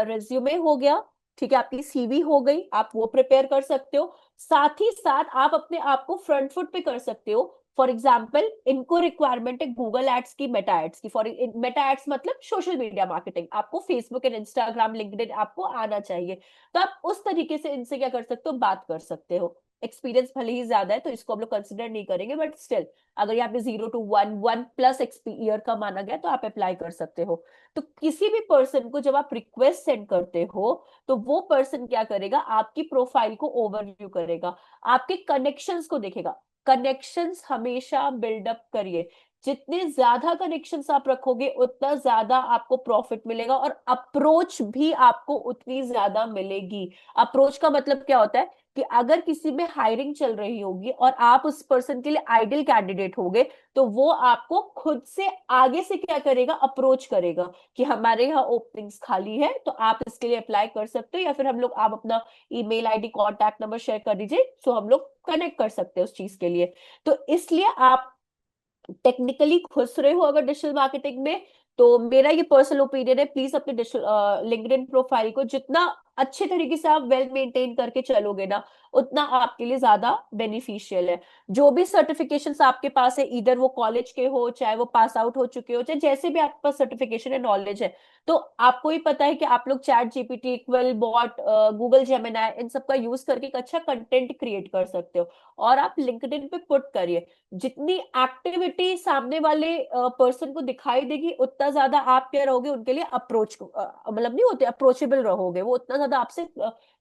रिज्यूमे हो गया, ठीक है, आपकी सीवी हो गई, आप वो प्रिपेयर कर सकते हो। साथ ही साथ आप अपने आप को फ्रंट फुट पे कर सकते हो। फॉर एग्जाम्पल, इनको रिक्वायरमेंट है गूगल एड्स की, मेटा एड्स की। फॉर मेटा एड्स मतलब सोशल मीडिया मार्केटिंग, आपको फेसबुक एंड इंस्टाग्राम, लिंक्डइन आपको आना चाहिए। तो आप उस तरीके से इनसे क्या कर सकते हो, बात कर सकते हो। एक्सपीरियंस भले ही ज्यादा है तो इसको हम लोग कंसिडर नहीं करेंगे, बट स्टिल अगर यहाँ पे 0 to 1, 1+ ईयर का माना गया तो आप अप्लाई कर सकते हो। तो किसी भी पर्सन को जब आप रिक्वेस्ट सेंड करते हो तो वो पर्सन क्या करेगा, आपकी प्रोफाइल को ओवरव्यू करेगा, आपके कनेक्शंस को देखेगा। कनेक्शंस हमेशा बिल्डअप करिए, जितने ज्यादा कनेक्शंस आप रखोगे उतना ज्यादा आपको प्रॉफिट मिलेगा, और अप्रोच भी आपको उतनी ज्यादा मिलेगी। अप्रोच का मतलब क्या होता है कि अगर किसी में हायरिंग चल रही होगी और आप उस पर्सन के लिए आइडियल कैंडिडेट होगे, तो वो आपको खुद से आगे से क्या करेगा, अप्रोच करेगा कि हमारे यहाँ ओपनिंग्स खाली है, तो आप इसके लिए अप्लाई कर सकते हो, या फिर हम लोग, आप अपना email ID, contact number share कर दीजिए, सो हम लोग कनेक्ट कर सकते हैं उस चीज के लिए। तो इसलिए आप टेक्निकली घुस रहे हो अगर डिजिटल मार्केटिंग में, तो मेरा ये पर्सनल ओपिनियन है, प्लीज अपने डिजिटल लिंक्डइन प्रोफाइल को जितना अच्छे तरीके से आप वेल मेंटेन करके चलोगे ना, उतना आपके लिए ज्यादा बेनिफिशियल है। जो भी सर्टिफिकेशंस आपके पास है, इधर वो कॉलेज के हो, चाहे वो पास आउट हो चुके हो, चाहे जैसे भी आपके पास सर्टिफिकेशन है, नॉलेज है, तो आपको ही पता है कि आप लोग चैट जीपीटी, इक्वल बॉट, गूगल जेमिनाई, इन सब का यूज करके एक अच्छा कंटेंट क्रिएट कर सकते हो। और आप लिंक्डइन पे पुट करिए, जितनी एक्टिविटी सामने वाले पर्सन को दिखाई देगी, उतना ज्यादा आप क्या रहोगे, उनके लिए अप्रोच, मतलब नहीं होते, अप्रोचेबल रहोगे, वो उतना ज्यादा ज्यादा आपसे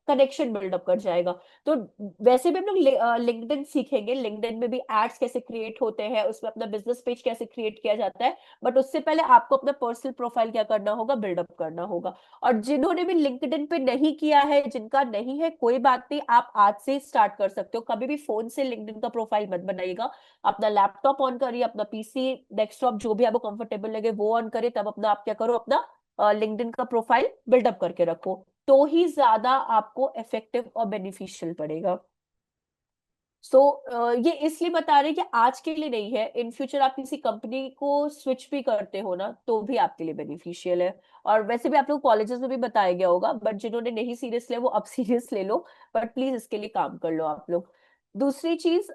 कनेक्शन बिल्डअप कर जाएगा। तो वैसे भी हम लोग लिंक्डइन सीखेंगे, लिंक्डइन में भी एड्स कैसे क्रिएट होते हैं, उसमें अपना बिजनेस पेज कैसे क्रिएट किया जाता है, बट उससे पहले आपको अपना पर्सनल प्रोफाइल क्या करना होगा, बिल्डअप करना होगा। और जिन्होंने भी लिंक्डइन पे नहीं किया है, जिनका नहीं है, कोई बात नहीं, आप आज से स्टार्ट कर सकते हो। कभी भी फोन से लिंक्डइन का प्रोफाइल मत बनाइएगा, अपना लैपटॉप ऑन करिए, अपना पीसी डेस्कटॉप जो भी आपको कंफर्टेबल लगे वो ऑन करिए, तब अपना आप क्या करो, अपना लिंक्डइन का प्रोफाइल बिल्डअप करके रखो, तो ही ज्यादा आपको इफेक्टिव और बेनिफिशियल पड़ेगा। सो ये इसलिए बता रहे हैं कि आज के लिए नहीं है, इन फ्यूचर आप किसी कंपनी को स्विच भी करते हो ना, तो भी आपके लिए बेनिफिशियल है। और वैसे भी आप लोग कॉलेजेस में भी बताया गया होगा, बट जिन्होंने नहीं सीरियस लिया वो अब सीरियस ले लो, बट प्लीज इसके लिए काम कर लो आप लोग। दूसरी चीज,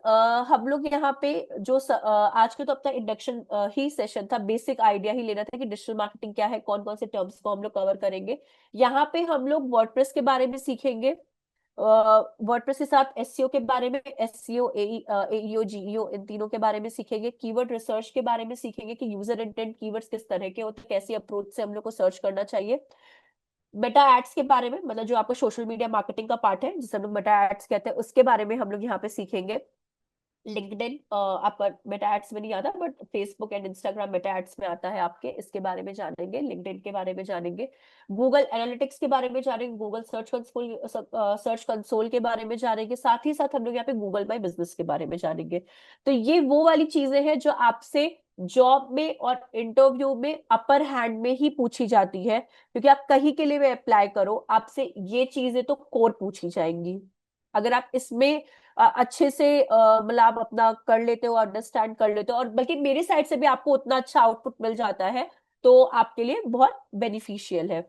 हम लोग यहाँ पे जो आज के तो अपना इंडक्शन ही सेशन था, बेसिक आइडिया ही लेना था कि डिजिटल मार्केटिंग क्या है, कौन कौन से टर्म्स को हम लोग कवर करेंगे। यहाँ पे हम लोग वर्डप्रेस के बारे में सीखेंगे, वर्डप्रेस के साथ एसईओ के बारे में, एसईओ, एईओ, जीईओ, इन तीनों के बारे में सीखेंगे। कीवर्ड रिसर्च के बारे में सीखेंगे कि यूजर इंटेंट कीवर्ड्स किस तरह के होते हैं, कैसी अप्रोच से हम लोग को सर्च करना चाहिए। मेटा एड्स के बारे में, मतलब जो आपका सोशल मीडिया मार्केटिंग का पार्ट है जिसे हम लोग मेटा एड्स कहते हैं, उसके बारे में हम लोग यहाँ पे सीखेंगे। लिंक्डइन आपका मेटा एड्स में नहीं आता, but Facebook and Instagram Meta ads में आता है आपके, इसके बारे में जानेंगे। लिंक्डइन के बारे में जानेंगे, गूगल एनालिटिक्स के बारे में जानेंगे, गूगल सर्च कंसोल के बारे में जानेंगे, साथ ही साथ हम लोग यहाँ पे गूगल माई बिजनेस के बारे में जानेंगे। तो ये वो वाली चीजें हैं जो आपसे जॉब में और इंटरव्यू में अपर हैंड में ही पूछी जाती है, क्योंकि आप कहीं के लिए भी अप्लाई करो, आपसे ये चीजें तो कोर पूछी जाएंगी। अगर आप इसमें अच्छे से मतलब आप अपना कर लेते हो, अंडरस्टैंड कर लेते हो, और बल्कि मेरी साइड से भी आपको उतना अच्छा आउटपुट मिल जाता है, तो आपके लिए बहुत बेनिफिशियल है।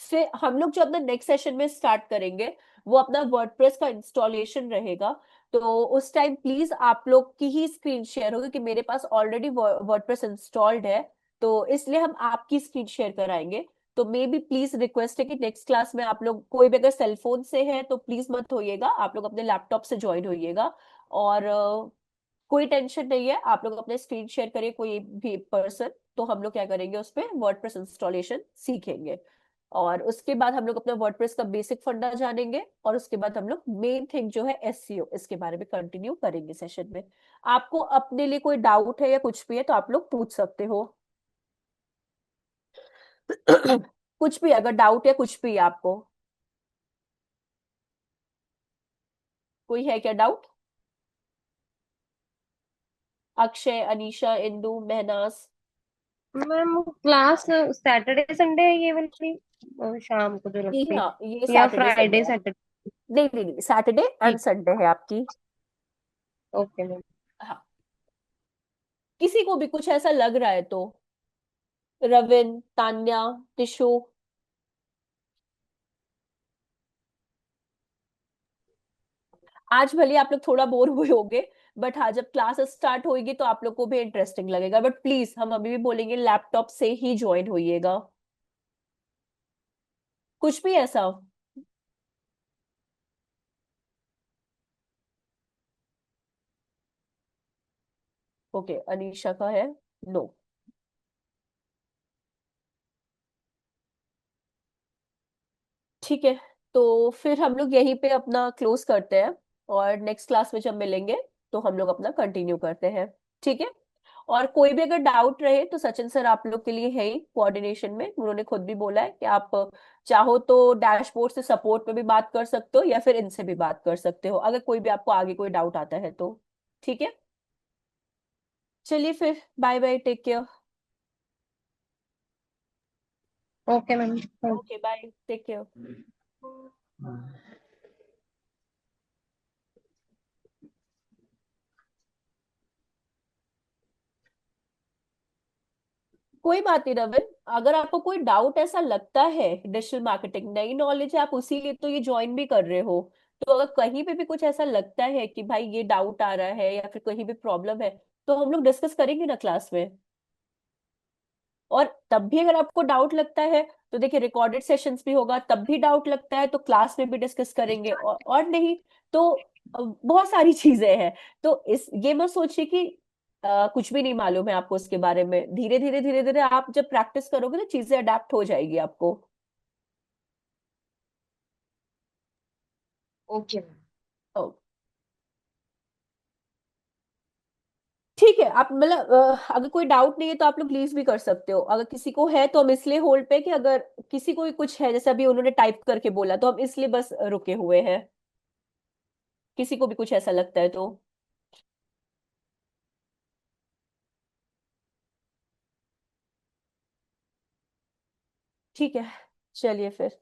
फिर हम लोग जो अपना नेक्स्ट सेशन में स्टार्ट करेंगे वो अपना वर्डप्रेस का इंस्टॉलेशन रहेगा। तो उस टाइम प्लीज आप लोग की ही स्क्रीन शेयर होगी, कि मेरे पास ऑलरेडी वर्डप्रेस इंस्टॉल्ड है, तो इसलिए हम आपकी स्क्रीन शेयर कराएंगे। तो मे बी प्लीज रिक्वेस्ट है कि नेक्स्ट क्लास में आप लोग कोई भी अगर सेलफोन से है तो प्लीज मत होइएगा, आप लोग अपने लैपटॉप से ज्वाइन होइएगा। और कोई टेंशन नहीं है, आप लोग अपने स्क्रीन शेयर करिए कोई भी पर्सन, तो हम लोग क्या करेंगे, उस पर वर्डप्रेस इंस्टॉलेशन सीखेंगे। और उसके बाद हम लोग अपना वर्डप्रेस का बेसिक फंडा जानेंगे, और उसके बाद हम लोग मेन थिंग जो है एसईओ, इसके बारे में कंटिन्यू करेंगे सेशन में। आपको अपने लिए कोई डाउट है या कुछ भी है तो आप लोग पूछ सकते हो। कुछ भी अगर डाउट है, कुछ भी है आपको, कोई है क्या doubt? Akshay, Anisha, Indu, Mahnaz. Ma'am class Saturday Sunday है ये वाली, शाम को जो जी लगती हाँ, ये है, या सैटरडे संडे फ्राइडे है। सैटरडे? नहीं नहीं नहीं, सैटरडे एंड ठीक, संडे है आपकी। Okay ma'am. हाँ, किसी को भी कुछ ऐसा लग रहा है तो, रविन, तान्या, टिशु। आज भले आप लोग थोड़ा बोर हुए होंगे, बट हाँ, जब क्लास स्टार्ट होगी तो आप लोग को भी इंटरेस्टिंग लगेगा। बट प्लीज, हम अभी भी बोलेंगे लैपटॉप से ही ज्वाइन होइएगा, कुछ भी ऐसा। ओके, अनीशा का है नो। ठीक है, तो फिर हम लोग यहीं पे अपना क्लोज करते हैं, और नेक्स्ट क्लास में जब मिलेंगे तो हम लोग अपना कंटिन्यू करते हैं। ठीक है। और कोई भी अगर डाउट रहे तो सचिन सर आप लोग के लिए है ही कोऑर्डिनेशन में, उन्होंने खुद भी बोला है कि आप चाहो तो डैशबोर्ड से सपोर्ट में भी बात कर सकते हो, या फिर इनसे भी बात कर सकते हो, अगर कोई भी आपको आगे कोई डाउट आता है तो। ठीक है, चलिए फिर, bye bye, take care. Okay ma'am. Okay, bye, take care. कोई बात नहीं रविन, अगर आपको कोई डाउट ऐसा लगता है, डिजिटल मार्केटिंग नई नॉलेज है, आप उसी लिए तो ये ज्वाइन भी कर रहे हो, तो अगर कहीं पे भी कुछ ऐसा लगता है कि भाई ये डाउट आ रहा है या फिर कहीं भी प्रॉब्लम है, तो हम लोग डिस्कस करेंगे ना क्लास में। और तब भी अगर आपको डाउट लगता है तो देखिए, रिकॉर्डेड सेशंस भी होगा, तब भी डाउट लगता है तो क्लास में भी डिस्कस करेंगे, और नहीं तो बहुत सारी चीजें हैं। तो इस ये मत सोचिए कि कुछ भी नहीं मालूम है आपको उसके बारे में, धीरे धीरे आप जब प्रैक्टिस करोगे तो चीजें अडेप्ट हो जाएगी आपको। Okay ma'am. ओ, ठीक है। आप मतलब अगर कोई डाउट नहीं है तो आप लोग लीव भी कर सकते हो। अगर किसी को है तो हम इसलिए होल्ड पे कि अगर किसी को भी कुछ है, जैसे अभी उन्होंने टाइप करके बोला, तो हम इसलिए बस रुके हुए हैं। किसी को भी कुछ ऐसा लगता है तो। ठीक है, चलिए फिर।